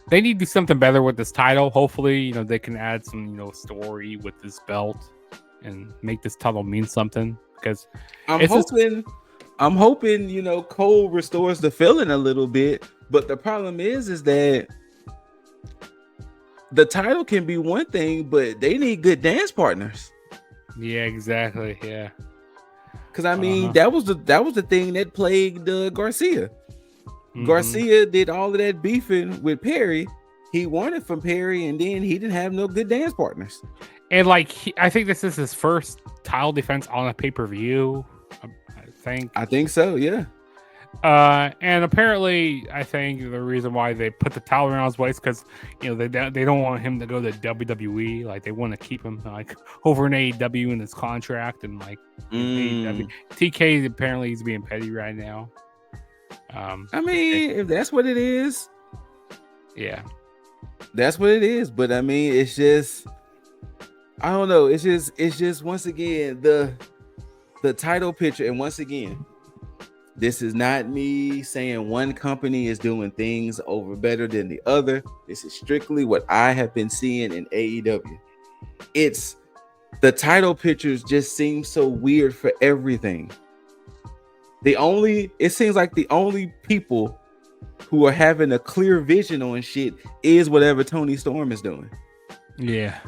they need to do something better with this title. Hopefully, they can add some, story with this belt. and make this title mean something. Because I'm hoping, you know, Cole restores the feeling a little bit. But the problem is that the title can be one thing, but they need good dance partners. Yeah, exactly. Yeah. Because I mean, that was the thing that plagued Garcia. Mm-hmm. Garcia did all of that beefing with Perry. He won it from Perry, and then he didn't have no good dance partners. And like, I think this is his first title defense on a pay-per-view. I think so. Yeah. And apparently, I think the reason why they put the towel around his waist because you know they don't want him to go to WWE. Like they want to keep him like over in AEW in his contract and like AEW. TK apparently he's being petty right now. I mean, if that's what it is, yeah, that's what it is. But I mean, it's just I don't know. It's just once again the title picture, and once again. This is not me saying one company is doing things over better than the other. This is strictly what I have been seeing in AEW. It's the title pictures just seem so weird for everything. It seems like the only people who are having a clear vision on shit is whatever Tony Storm is doing. Yeah.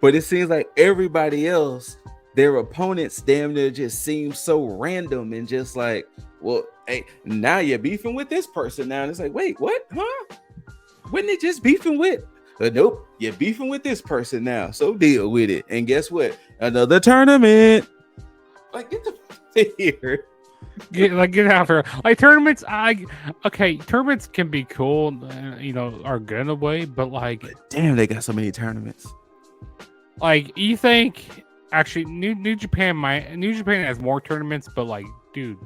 But it seems like everybody else, their opponents damn near just seem so random and just like, well, hey, now you're beefing with this person now. And it's like, wait, what? Huh? Wasn't it just beefing with? Nope, you're beefing with this person now. So deal with it. And guess what? Another tournament. Like, get the fuck here. Get out of here. Like tournaments, tournaments can be cool, you know, are good in a way, but like, damn, they got so many tournaments. Like, you think actually New Japan has more tournaments, but like, dude,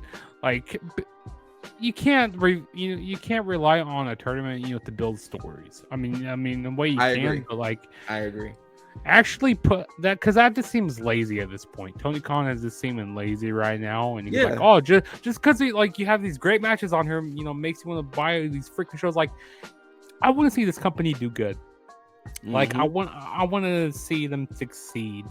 like you can't rely on a tournament, you know, to build stories. I mean the way you agree. But like, I agree. Actually put that, because that just seems lazy at this point. Tony Khan is just seeming lazy right now, and he's like, oh, just because like you have these great matches on here, you know, makes you want to buy these freaking shows. Like, I want to see this company do good. Like, I want to see them succeed.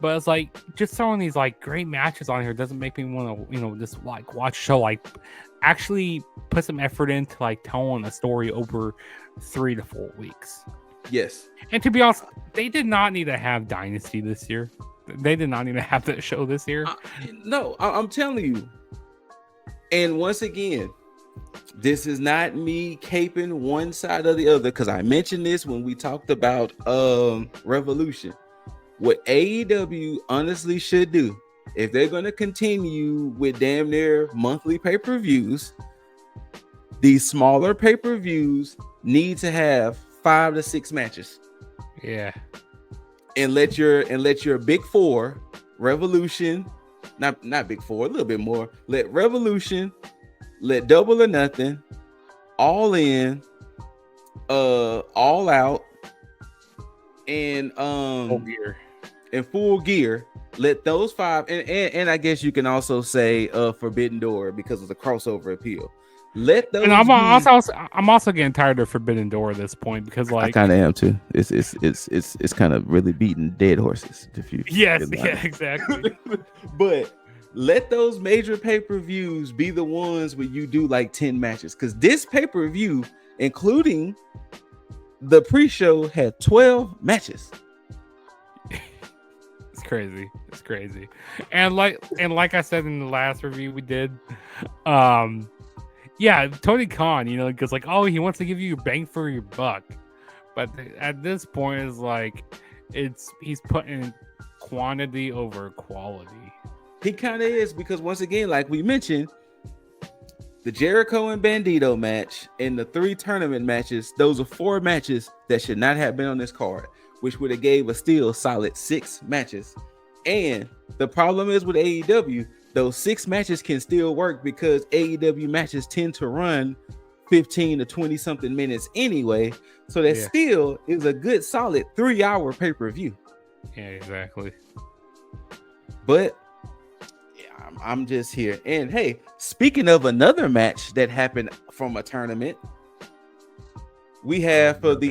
But it's like, just throwing these like great matches on here doesn't make me want to, you know, just like watch a show. Like, actually put some effort into like telling a story over 3 to 4 weeks. Yes. And to be honest, they did not need to have Dynasty this year. They did not need to have that show this year. No, I'm telling you. And once again, this is not me caping one side or the other, because I mentioned this when we talked about Revolution. What AEW honestly should do, if they're going to continue with damn near monthly pay-per-views, these smaller pay-per-views need to have 5 to 6 matches. Yeah. And let your big four, Revolution, not big four, a little bit more. Let Revolution, let Double or Nothing, All In, All Out, and Full Gear. And Full Gear. Let those 5, and I guess you can also say Forbidden Door, because of the crossover appeal. Let those. And I'm also getting tired of Forbidden Door at this point, because like, I kind of am too. It's kind of really beating dead horses. Yeah, exactly. But let those major pay-per-views be the ones where you do like 10 matches, because this pay-per-view, including the pre-show, had 12 matches. It's crazy. And like I said in the last review we did, yeah, Tony Khan, you know, because like, oh, he wants to give you your bang for your buck, but at this point, it's like he's putting quantity over quality. He kind of is, because once again, like we mentioned, the Jericho and Bandito match and the 3 tournament matches, those are 4 matches that should not have been on this card, which would have gave a still solid 6 matches. And the problem is with AEW, those 6 matches can still work, because AEW matches tend to run 15 to 20 something minutes anyway. So that still is a good solid 3-hour pay-per-view. Yeah, exactly. But yeah, I'm just here. And hey, speaking of another match that happened from a tournament, we have for the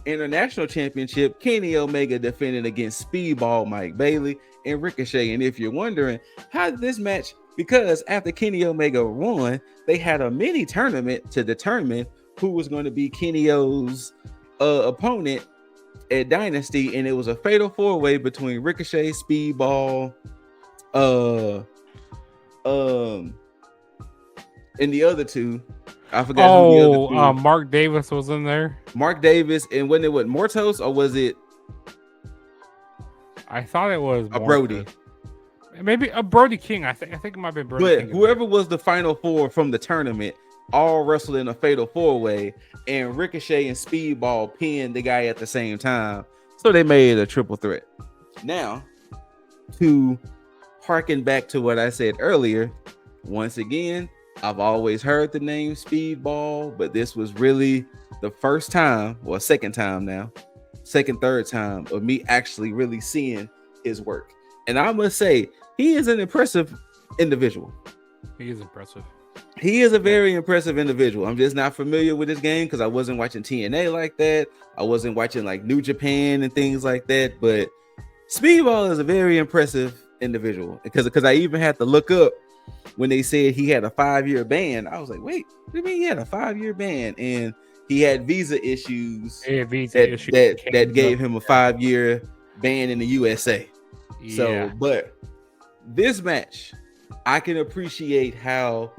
international championship, Kenny Omega defending against Speedball Mike Bailey and Ricochet. And if you're wondering how did this match, because after Kenny Omega won, they had a mini tournament to determine who was going to be Kenny O's opponent at Dynasty, and it was a fatal 4-way between Ricochet, Speedball, and the other two. I forgot who the other two. Mark Davis was in there. Mark Davis, and wasn't it what, Mortos, or was it? I thought it was Brody. Maybe a Brody King. I think it might be Brody But King. whoever was the final four from the tournament all wrestled in a fatal 4-way, and Ricochet and Speedball pinned the guy at the same time. So they made a triple threat. Now, to harken back to what I said earlier, once again, I've always heard the name Speedball, but this was really the first time, or second time now, third time of me actually really seeing his work. And I must say, he is an impressive individual. He is impressive. He is a very impressive individual. I'm just not familiar with his game because I wasn't watching TNA like that. I wasn't watching like New Japan and things like that. But Speedball is a very impressive individual because I even had to look up when they said he had a 5-year ban. I was like, wait, what do you mean he had a 5-year ban? And he had visa issues that gave him a 5-year ban in the USA. Yeah. So, but this match, I can appreciate how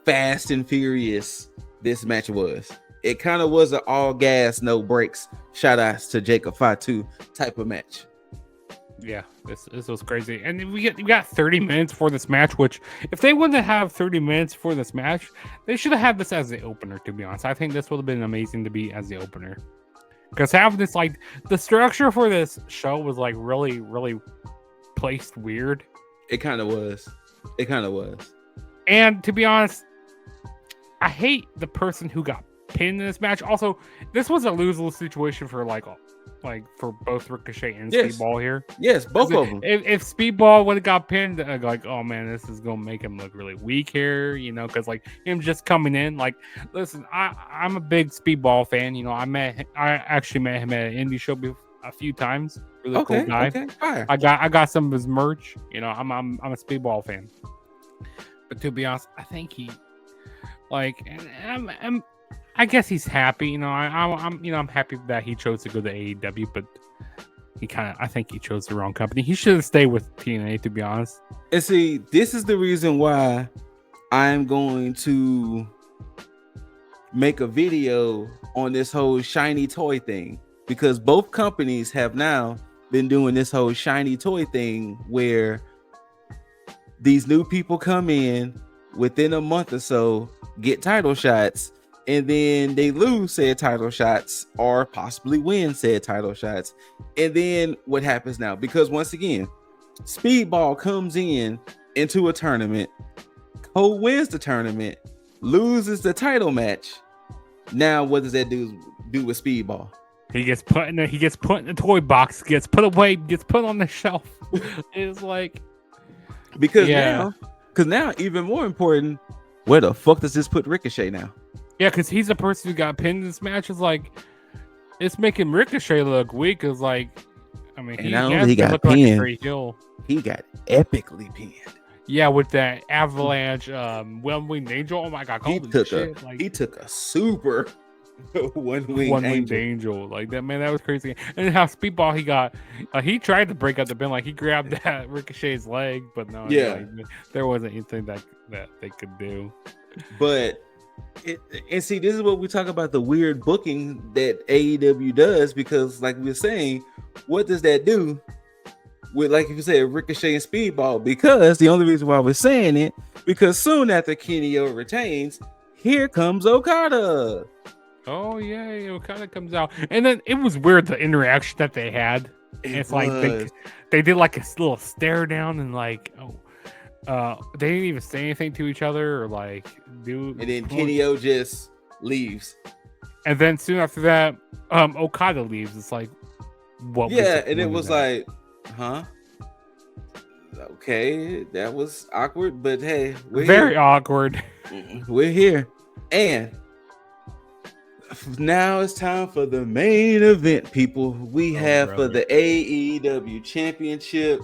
fast and furious this match was. It kind of was an all gas, no brakes, shout outs to Jacob Fatu type of match. Yeah, this was crazy. And we got 30 minutes for this match, which if they wouldn't have 30 minutes for this match, they should have had this as the opener, to be honest. I think this would have been amazing to be as the opener. Because having this, like, the structure for this show was like really, really placed weird. It kind of was. And to be honest, I hate the person who got pinned in this match. Also, this was a lose-lose situation for like for both Ricochet and Speedball here. Yes, both of them. If Speedball would have got pinned, like, oh man, this is gonna make him look really weak here, because like him just coming in. Like, listen, I'm a big Speedball fan. I actually met him at an indie show a few times. Really cool guy. Okay, fire. I got some of his merch. I'm a Speedball fan. But to be honest, I think he I guess he's happy. I'm happy that he chose to go to AEW, but I think he chose the wrong company. He should have stayed with TNA, to be honest. And see, this is the reason why I'm going to make a video on this whole shiny toy thing, because both companies have now been doing this whole shiny toy thing where these new people come in within a month or so, get title shots, and then they lose said title shots or possibly win said title shots. And then what happens now? Because once again, Speedball comes into a tournament, wins the tournament, loses the title match. Now what does that do with Speedball? He gets put in the toy box, gets put away, gets put on the shelf. It's like, because now even more important, where the fuck does this put Ricochet now? Yeah, because he's the person who got pinned in this match. Is like, it's making Ricochet look weak. Is like, I mean, he got pinned. Like a straight heel. He got epically pinned. Yeah, with that avalanche, one-winged angel. Oh my god, he took a super one-winged angel. Like that, man, that was crazy. And how Speedball he tried to break out the pin, like he grabbed that Ricochet's leg, but no, there wasn't anything that they could do. But and see, this is what we talk about, the weird booking that AEW does, because like we were saying, what does that do with, like you said, Ricochet and Speedball? Because the only reason why we're saying it, because soon after Kenny O retains, here comes Okada. Oh yeah, Okada comes out, and then it was weird, the interaction that they had. It's like they did like a little stare down, and like they didn't even say anything to each other or like do. And then Kenny O just leaves, and then soon after that, Okada leaves. It's like, what? Yeah, and it was like, huh? Okay, that was awkward, but hey, very awkward. We're here, and Now it's time for the main event, people. We have for the AEW Championship,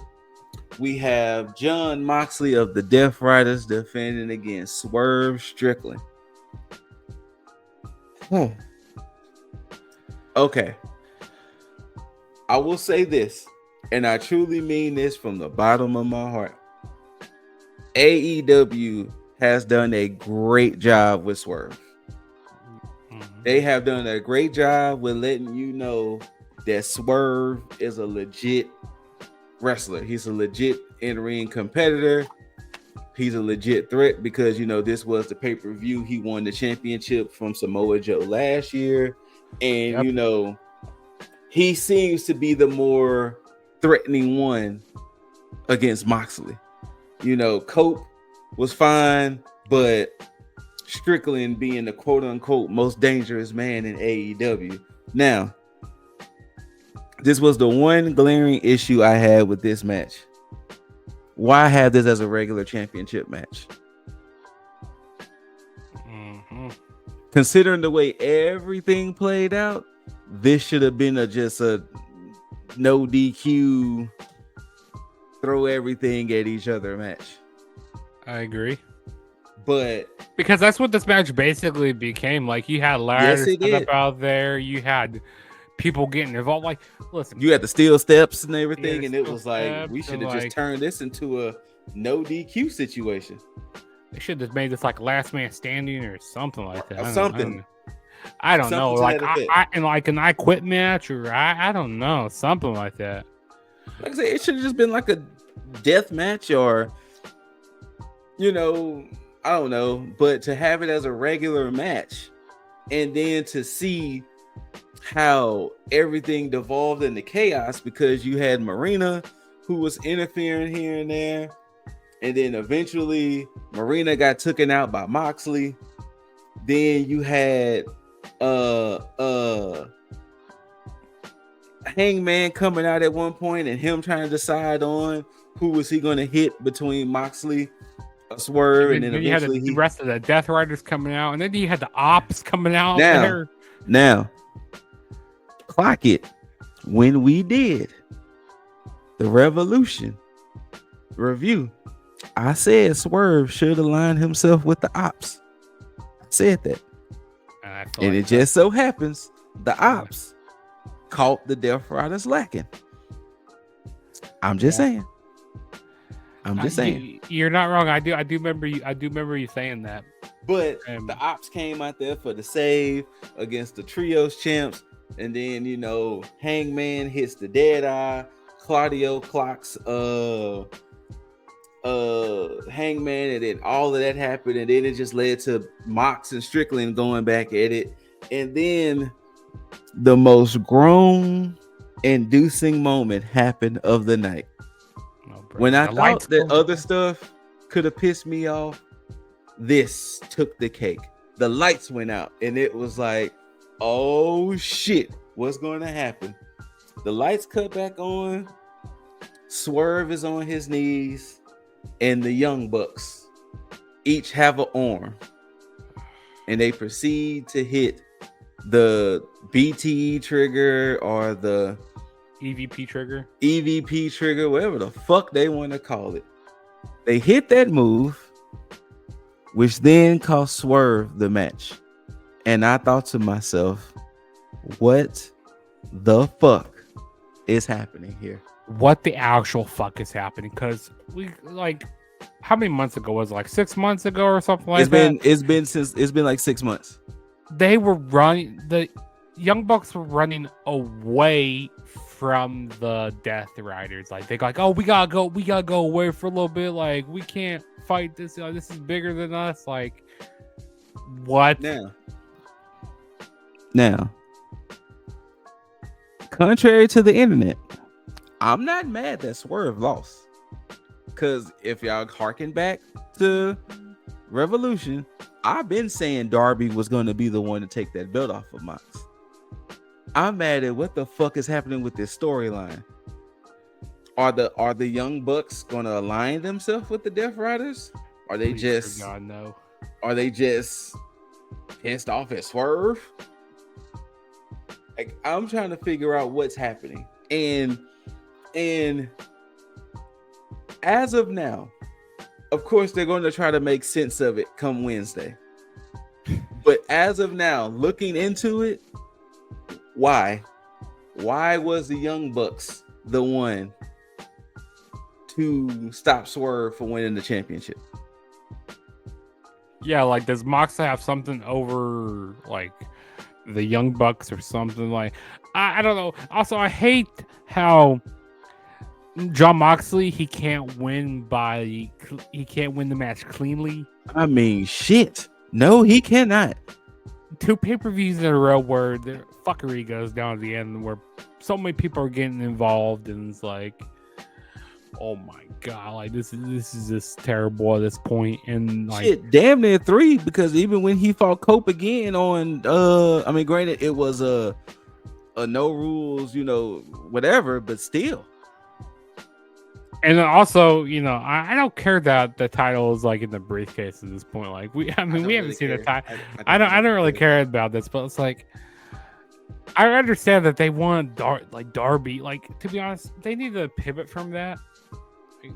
we have Jon Moxley of the Death Riders defending against Swerve Strickland. Okay. I will say this, and I truly mean this from the bottom of my heart. AEW has done a great job with Swerve. They have done a great job with letting you know that Swerve is a legit wrestler. He's a legit in-ring competitor. He's a legit threat because, you know, this was the pay-per-view. He won the championship from Samoa Joe last year. And, you know, he seems to be the more threatening one against Moxley. You know, Cope was fine, but Strickland being the quote-unquote most dangerous man in AEW. Now, this was the one glaring issue I had with this match. Why have this as a regular championship match? Considering the way everything played out, this should have been just a no DQ, throw everything at each other match. I agree. But because that's what this match basically became. Like, you had ladders set up out there, you had people getting involved. Like, listen, you had the steel steps and everything, and it was like we should have just turned this into a no DQ situation. They should have made this like last man standing or something like that. I don't know. Like an I quit match, or I don't know, something like that. Like I said, it should have just been like a death match, or, you know, I don't know. But to have it as a regular match, and then to see how everything devolved into chaos because you had Marina who was interfering here and there, and then eventually Marina got taken out by Moxley. Then you had Hangman coming out at one point and him trying to decide on who was he going to hit between Moxley, Swerve, and then you had the rest of the Death Riders coming out, and then you had the Ops coming out there. Now, clock it. When we did the Revolution review, I said Swerve should align himself with the Ops. I said that. And it just so happens the Ops caught the Death Riders lacking. I'm just saying. You're not wrong. I do remember you saying that. But the Ops came out there for the save against the Trios champs, and then, you know, Hangman hits the dead eye. Claudio clocks Hangman, and then all of that happened, and then it just led to Mox and Strickland going back at it, and then the most groan-inducing moment happened of the night. When I thought that other stuff could have pissed me off, this took the cake. The lights went out, and it was like, oh shit, what's going to happen? The lights cut back on. Swerve is on his knees, and the Young Bucks each have an arm, and they proceed to hit the BTE trigger or the EVP trigger, whatever the fuck they want to call it. They hit that move, which then cost Swerve the match. And I thought to myself, what the fuck is happening here? What the actual fuck is happening? Because we, like, how many months ago was it? Like 6 months ago or something like that? It's been like 6 months. They were running, the Young Bucks were running away from the Death Riders. Like, they got like, oh, we gotta go away for a little bit. Like, we can't fight this. This is bigger than us. Like, what? Now, contrary to the internet, I'm not mad that Swerve lost. Because if y'all harken back to Revolution, I've been saying Darby was going to be the one to take that belt off of Mox. I'm mad at what the fuck is happening with this storyline. Are the Young Bucks going to align themselves with the Death Riders? Are they just pissed off at Swerve? Like, I'm trying to figure out what's happening, and as of now, of course, they're going to try to make sense of it come Wednesday. But as of now, looking into it, why was the Young Bucks the one to stop Swerve from winning the championship? Yeah, like does Moxley have something over like the Young Bucks or something? Like I don't know. Also, I hate how Jon Moxley he can't win the match cleanly. I mean, shit. No, he cannot. 2 pay-per-views in a row where the fuckery goes down at the end, where so many people are getting involved, and it's like, oh my god, like this is just terrible at this point. And like, shit, damn near 3, because even when he fought Cope again on, I mean, granted, it was a no rules, whatever, but still. And also, I don't care that the title is like in the briefcase at this point. Like we haven't really seen care. the title. I don't really care about this, but it's like I understand that they want Darby. Like, to be honest, they need to pivot from that.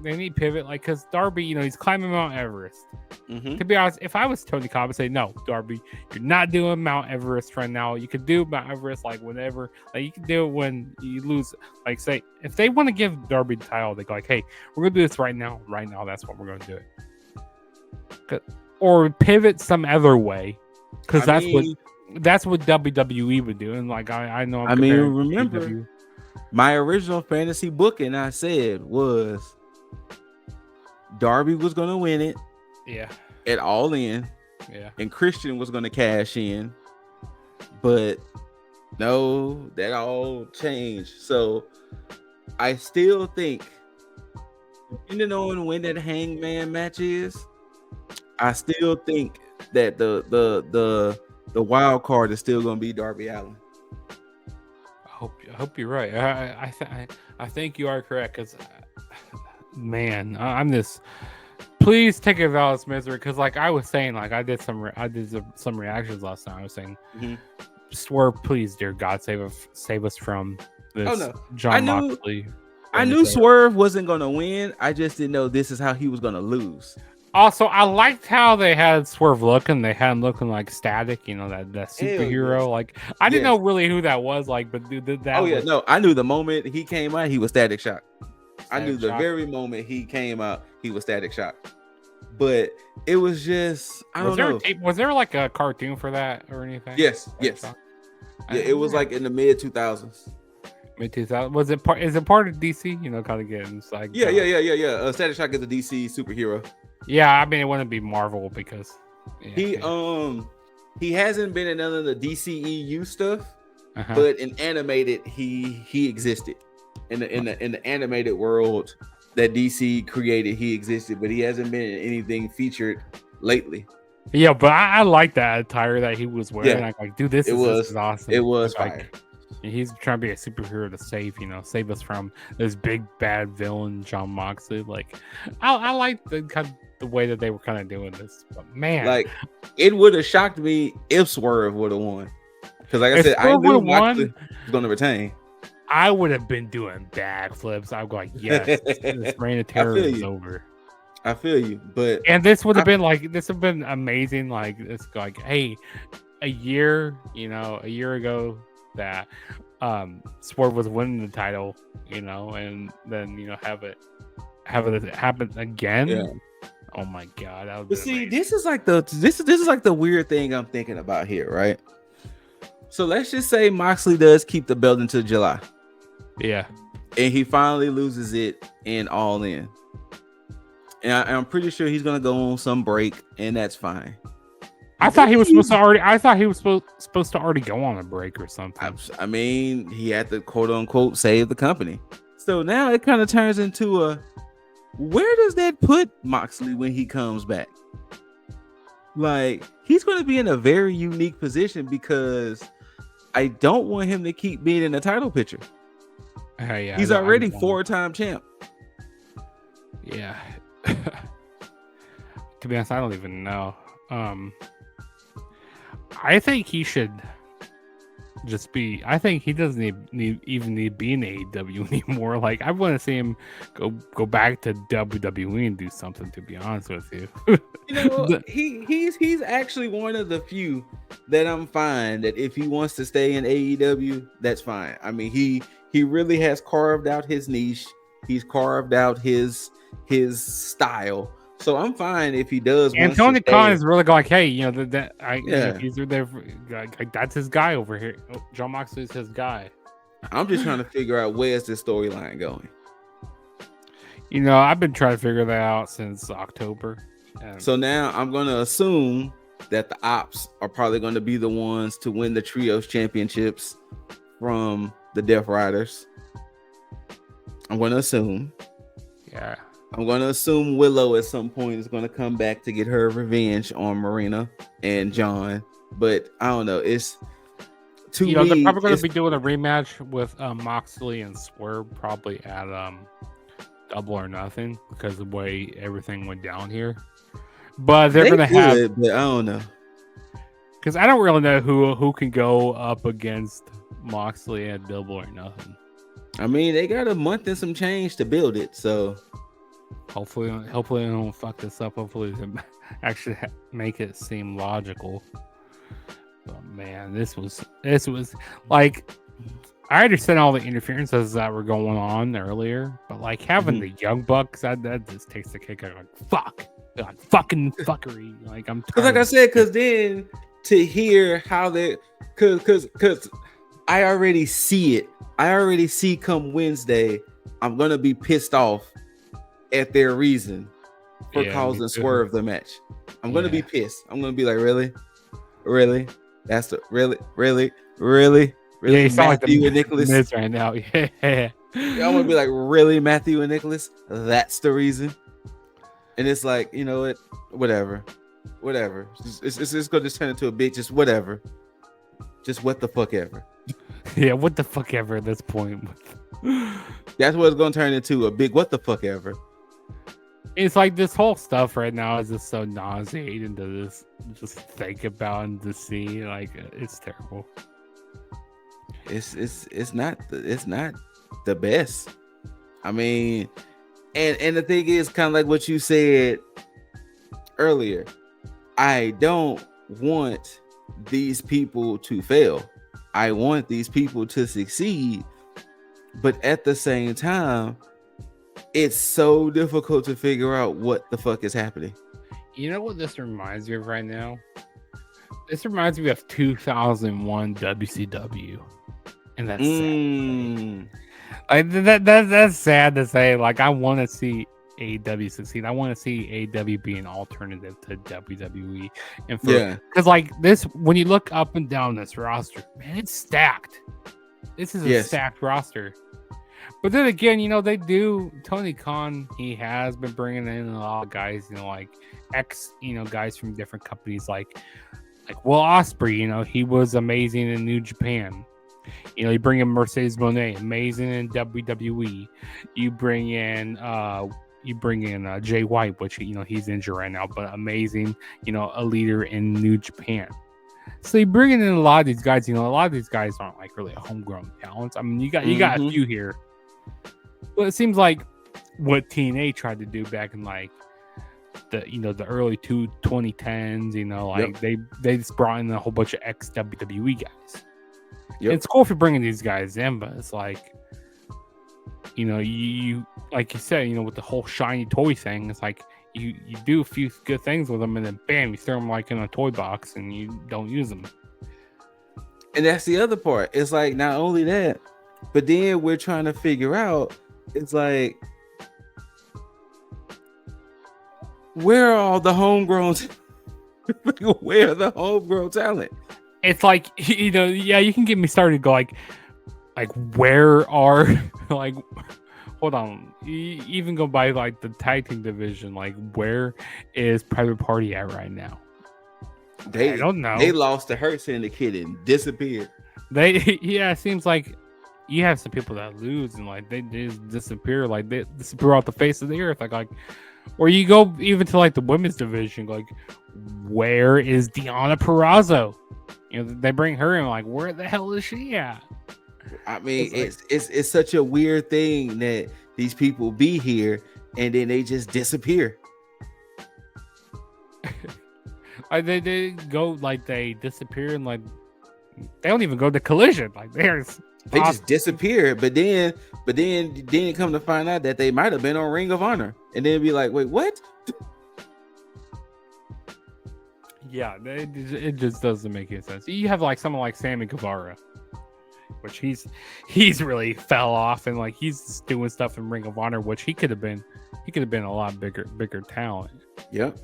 They need to pivot, like, because Darby, he's climbing Mount Everest. Mm-hmm. To be honest, if I was Tony Khan, I'd say, no, Darby, you're not doing Mount Everest right now. You could do Mount Everest, like, whenever. Like, you can do it when you lose. Like, say, if they want to give Darby the title, they go, like, hey, we're going to do this right now. Right now, that's what we're going to do it. Or pivot some other way, because that's what WWE would do. And, like, I know remember, my original fantasy booking I said was Darby was going to win it. Yeah. At All In. Yeah. And Christian was going to cash in. But no, that all changed. So I still think, depending on when that Hangman match is, I still think that the wild card is still going to be Darby Allin. I hope you're right. I think you are correct, because man, I'm this. Please take a Valus misery, because like I was saying, like I did some reactions last time. I was saying, Swerve, please, dear God, save us from this. Jon Moxley. I knew Swerve wasn't gonna win. I just didn't know this is how he was gonna lose. Also, I liked how they had Swerve looking. They had him looking like Static, that superhero. Yeah. Like I didn't know really who that was. Like, but that. I knew the moment he came out, he was Static Shock. I knew the very moment he came out, he was Static Shock. But it was just, I don't know. Was there like a cartoon for that or anything? Yes. Yeah, it was like in the mid 2000s. Mid 2000s. Was it part? Is it part of DC? Kind of getting like. Yeah. Static Shock is a DC superhero. Yeah, I mean it wouldn't be Marvel because he hasn't been in none of the DCEU stuff, but in animated he existed. In the animated world that DC created, he existed, but he hasn't been in anything featured lately. Yeah, but I like that attire that he was wearing. Yeah. Like, dude, this is awesome. It was fire. He's trying to be a superhero to save us from this big bad villain, Jon Moxley. Like, I like the way that they were kind of doing this, but man, like it would have shocked me if Swerve would have won, because like I said, I knew Moxley was going to retain. I would have been doing backflips. I'm going, yes, this reign of terror is over. I feel you, and this would have been amazing. Like it's like, hey, a year ago that Swerve was winning the title, and then have it happen again. Yeah. Oh my god! That would but see, amazing. This is like the weird thing I'm thinking about here, right? So let's just say Moxley does keep the belt until July. Yeah. And he finally loses it in All In. And I'm pretty sure he's gonna go on some break, and that's fine. I thought he was supposed to already go on a break or something. I mean, he had to quote unquote save the company. So now it kind of turns into where does that put Moxley when he comes back? Like, he's going to be in a very unique position, because I don't want him to keep being in the title picture. Yeah, he's already 4-time champ. Yeah. To be honest, I don't even know. I think he should just be. I think he doesn't even need to be in AEW anymore. Like I want to see him go back to WWE and do something. To be honest with you, you know, he's actually one of the few that I'm fine that if he wants to stay in AEW, that's fine. I mean, he really has carved out his niche. He's carved out his style. So I'm fine if he does. And Tony Khan is really going like, hey, you know he's there. Like, that's his guy over here. Oh, Jon Moxley is his guy. I'm just trying to figure out where's this storyline going. You know, I've been trying to figure that out since October. So now I'm going to assume that the Ops are probably going to be the ones to win the Trios Championships from the Death Riders. I'm going to assume. Yeah. I'm going to assume Willow at some point is going to come back to get her revenge on Marina and John. But I don't know. It's to me, they're probably going to be doing a rematch with Moxley and Swerve probably at Double or Nothing because of the way everything went down here. But they're going to have. But I don't know. Because I don't really know who can go up against Moxley at Double or Nothing. I mean, they got a month and some change to build it, so. Hopefully they don't fuck this up. Hopefully they actually make it seem logical. But man, this was like I understand all the interferences that were going on earlier, but like having the Young Bucks, that just takes the kick out. Like fuck, God, fucking fuckery. Like I'm tired. Like I said, because then to hear how they, because I already see it. I already see come Wednesday, I'm gonna be pissed off at their reason for causing Swerve the match. I'm gonna be pissed. I'm gonna be like, really? That's the really. Yeah, you sound Matthew like and Nicholas Miz right now. Yeah. I'm gonna be like, really, Matthew and Nicholas? That's the reason. And it's like, you know what? Whatever. It's gonna just turn into a big just whatever. Just what the fuck ever. Yeah, what the fuck ever at this point. That's what it's gonna turn into, a big what the fuck ever. It's like this whole stuff right now is just so nauseating to just think about and to see. Like it's terrible. It's not the best. I mean, and the thing is kind of like what you said earlier. I don't want these people to fail. I want these people to succeed. But at the same time, it's so difficult to figure out what the fuck is happening. You know what this reminds me of right now? This reminds me of 2001 WCW. And that's sad. Like that's sad to say. Like I want to see AEW succeed. I want to see AEW be an alternative to WWE. And because like this, when you look up and down this roster, man, it's stacked. This is a stacked roster. But then again, you know, they do. Tony Khan, he has been bringing in a lot of guys, you know, like guys from different companies, like Will Ospreay. You know, he was amazing in New Japan. You know, you bring in Mercedes Moné, amazing in WWE. You bring in Jay White, which, you know, he's injured right now, but amazing, you know, a leader in New Japan. So you bring in a lot of these guys. You know, a lot of these guys aren't like really homegrown talents. I mean, you got a few here, but it seems like what TNA tried to do back in like the early 2010s. You know, like they just brought in a whole bunch of ex WWE guys. Yep. It's cool if you're bringing these guys in, but it's like, you know, you like you said, you know, with the whole shiny toy thing, it's like you do a few good things with them, and then bam, you throw them like in a toy box, and you don't use them. And that's the other part. It's like not only that, but then we're trying to figure out. It's like, where are all the homegrown? Where are the homegrown talent? It's like, you know, yeah, you can get me started. Go like where are like, hold on, even go by like the tag team division. Like, where is Private Party at right now? I don't know. They lost to Hurt Syndicate and disappeared. It seems like you have some people that lose and like they just disappear. Like they disappear off the face of the earth. Like, or you go even to like the women's division. Like, where is Deonna Purrazzo? they bring her in, like, where the hell is she at? I mean, it's such a weird thing that these people be here and then they just disappear. They go, like, they disappear, and like they don't even go to Collision. Like, they just disappear. But then come to find out that they might have been on Ring of Honor, and then be like, wait, what? Yeah, it just doesn't make any sense. You have like someone like Sammy Guevara, which he's really fell off, and like he's doing stuff in Ring of Honor, which he could have been a lot bigger talent. Yep.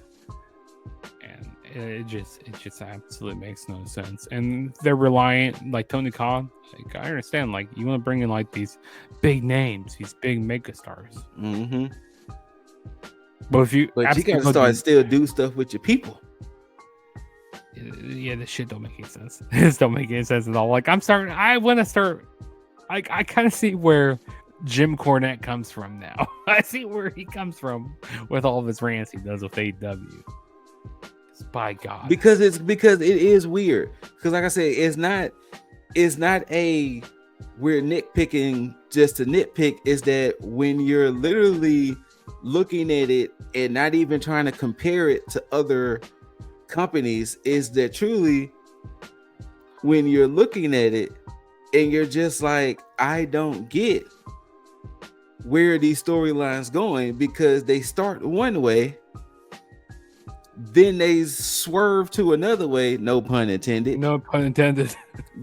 And it just absolutely makes no sense. And they're reliant, like Tony Khan. Like, I understand, like, you want to bring in like these big names, these big mega stars. Mm-hmm. But you gotta start still do stuff with your people. Yeah, this shit don't make any sense. This don't make any sense at all. Like, I want to start. Like, I kind of see where Jim Cornette comes from now. I see where he comes from with all of his rants he does with AEW. By God, because it is weird. Because like I said, it's not a we're nitpicking just to nitpick. Is that when you're literally looking at it and not even trying to compare it to other companies, is that truly when you're looking at it and you're just like, I don't get where these storylines going, because they start one way, then they swerve to another way, no pun intended.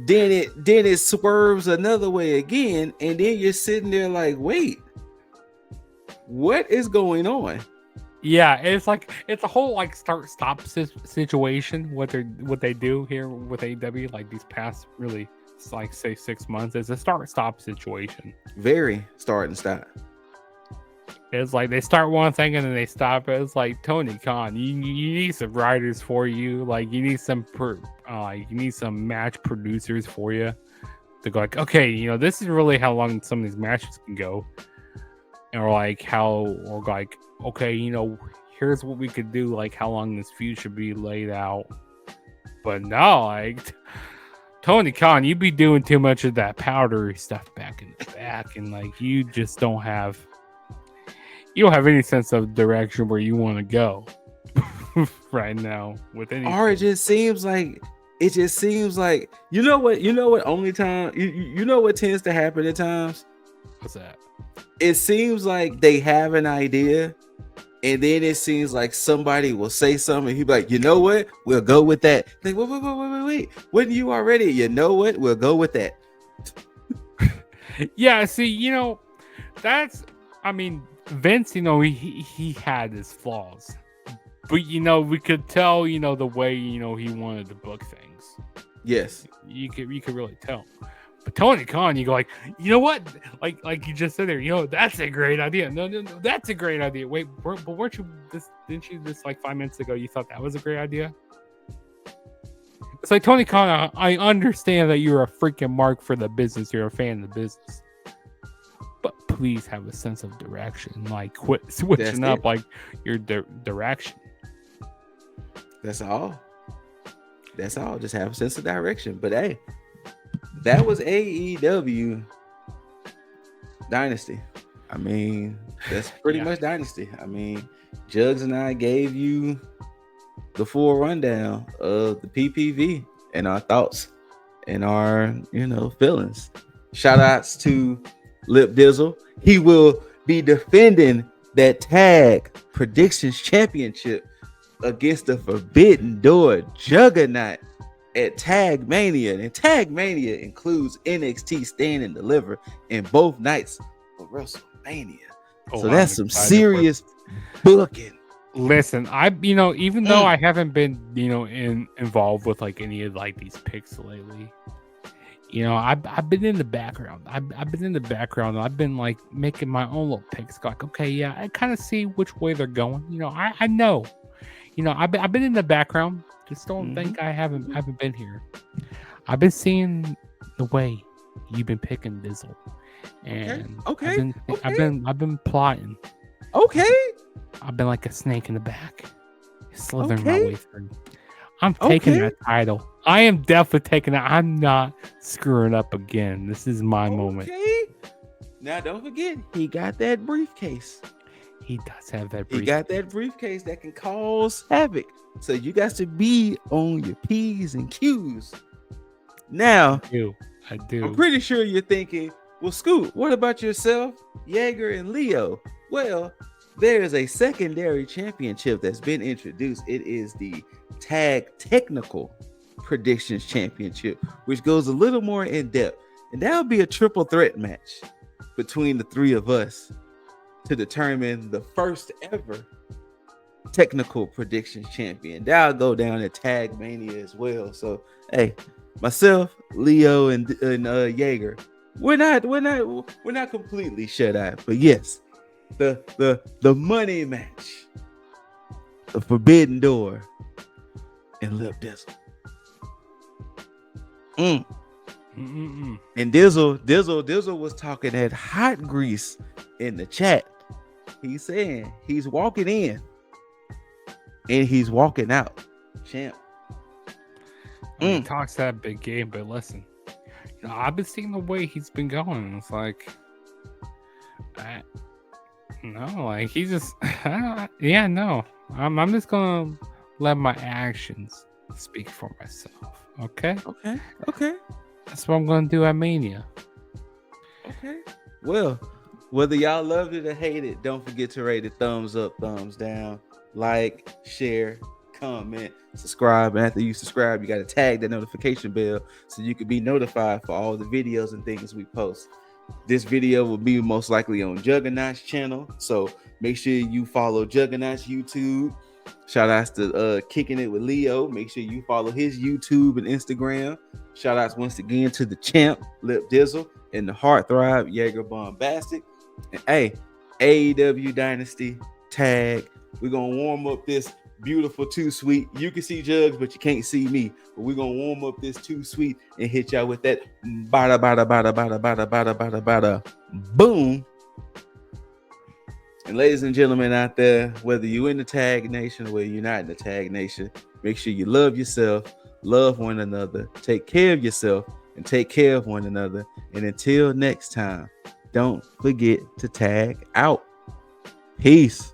Then it swerves another way again, and then you're sitting there like, wait, what is going on? Yeah, it's a whole like start stop situation. What they do here with AEW, like these past really, like, say 6 months, is a start stop situation. Very start and stop. It's like they start one thing and then they stop it. It's like, Tony Khan, you need some writers for you. Like, you need some match producers for you to go, like, okay, this is really how long some of these matches can go, or like okay, here's what we could do, like how long this feud should be laid out. But no, like, Tony Khan, you be doing too much of that powdery stuff back in the back, and like you don't have any sense of direction where you want to go right now with anything. Or it just seems like you know what only time you know what tends to happen at times? What's that? It seems like they have an idea, and then it seems like somebody will say something, and he'll be like, you know what? We'll go with that. Like, wait. Wouldn't you already? You know what? We'll go with that. Yeah, see, Vince, he had his flaws, but we could tell, the way, he wanted to book things. Yes, you could really tell. But Tony Khan, you go like, you know what? Like you just said there, that's a great idea. No, that's a great idea. Wait, but weren't you didn't you just like 5 minutes ago you thought that was a great idea? It's like, Tony Khan, I understand that you're a freaking mark for the business. You're a fan of the business. But please have a sense of direction. Like, quit switching up like your direction. That's all. Just have a sense of direction. But hey, that was AEW Dynasty. That's pretty much Dynasty. Jugs and I gave you the full rundown of the PPV and our thoughts and our, feelings. Shout outs to Lip Dizzle. He will be defending that Tag Predictions Championship against the Forbidden Door Juggernaut at Tag Mania. And Tag Mania includes NXT Stand and Deliver in both nights of WrestleMania. So that's some serious booking. Listen, even though I haven't been, involved with like any of like these picks lately, I've been in the background. I've been in the background. And I've been like making my own little picks. Like, okay, yeah, I kind of see which way they're going. I know. I've been in the background. Just don't think I haven't been here. I've been seeing the way you've been picking Dizzle, and okay. I've been plotting. Okay. I've been like a snake in the back, slithering my way through. I'm taking that title. I am definitely taking it. I'm not screwing up again. This is my moment. Now, don't forget, he got that briefcase. He does have that briefcase. He got that briefcase that can cause havoc. So you got to be on your P's and Q's. Now, I do. I'm pretty sure you're thinking, well, Scoot, what about yourself, Jaeger, and Leo? Well, there is a secondary championship that's been introduced. It is the Tag Technical Predictions Championship, which goes a little more in depth. And that'll be a triple threat match between the three of us to determine the first ever Technical Predictions Champion. That'll go down at Tag Mania as well. So, hey, myself, Leo, and Jaeger, we're not completely shut out. But yes, the money match, the Forbidden Door, and Lip Dizzle. And Dizzle was talking that hot grease in the chat. He's saying he's walking in and he's walking out. Champ. He talks that big game, but listen, I've been seeing the way he's been going. It's like, he's just, no. I'm just gonna let my actions speak for myself. Okay. That's what I'm gonna do at Mania. Okay. Well, whether y'all loved it or hate it, don't forget to rate it thumbs up, thumbs down, like, share, comment, subscribe. And after you subscribe, you got to tag that notification bell so you can be notified for all the videos and things we post. This video will be most likely on Juggernaut's channel, so make sure you follow Juggernaut's YouTube. Shout outs to Kicking It with Leo. Make sure you follow his YouTube and Instagram. Shout outs once again to the champ, Lip Dizzle, and the Heartthrob, Jaeger Bombastic. And hey, AEW Dynasty Tag. We're gonna warm up this beautiful Too Sweet. You can see Jugs, but you can't see me. But we're gonna warm up this Too Sweet and hit y'all with that bada bada bada bada bada bada bada bada boom. And ladies and gentlemen out there, whether you're in the Tag Nation or whether you're not in the Tag Nation, make sure you love yourself, love one another, take care of yourself, and take care of one another. And until next time, don't forget to tag out. Peace.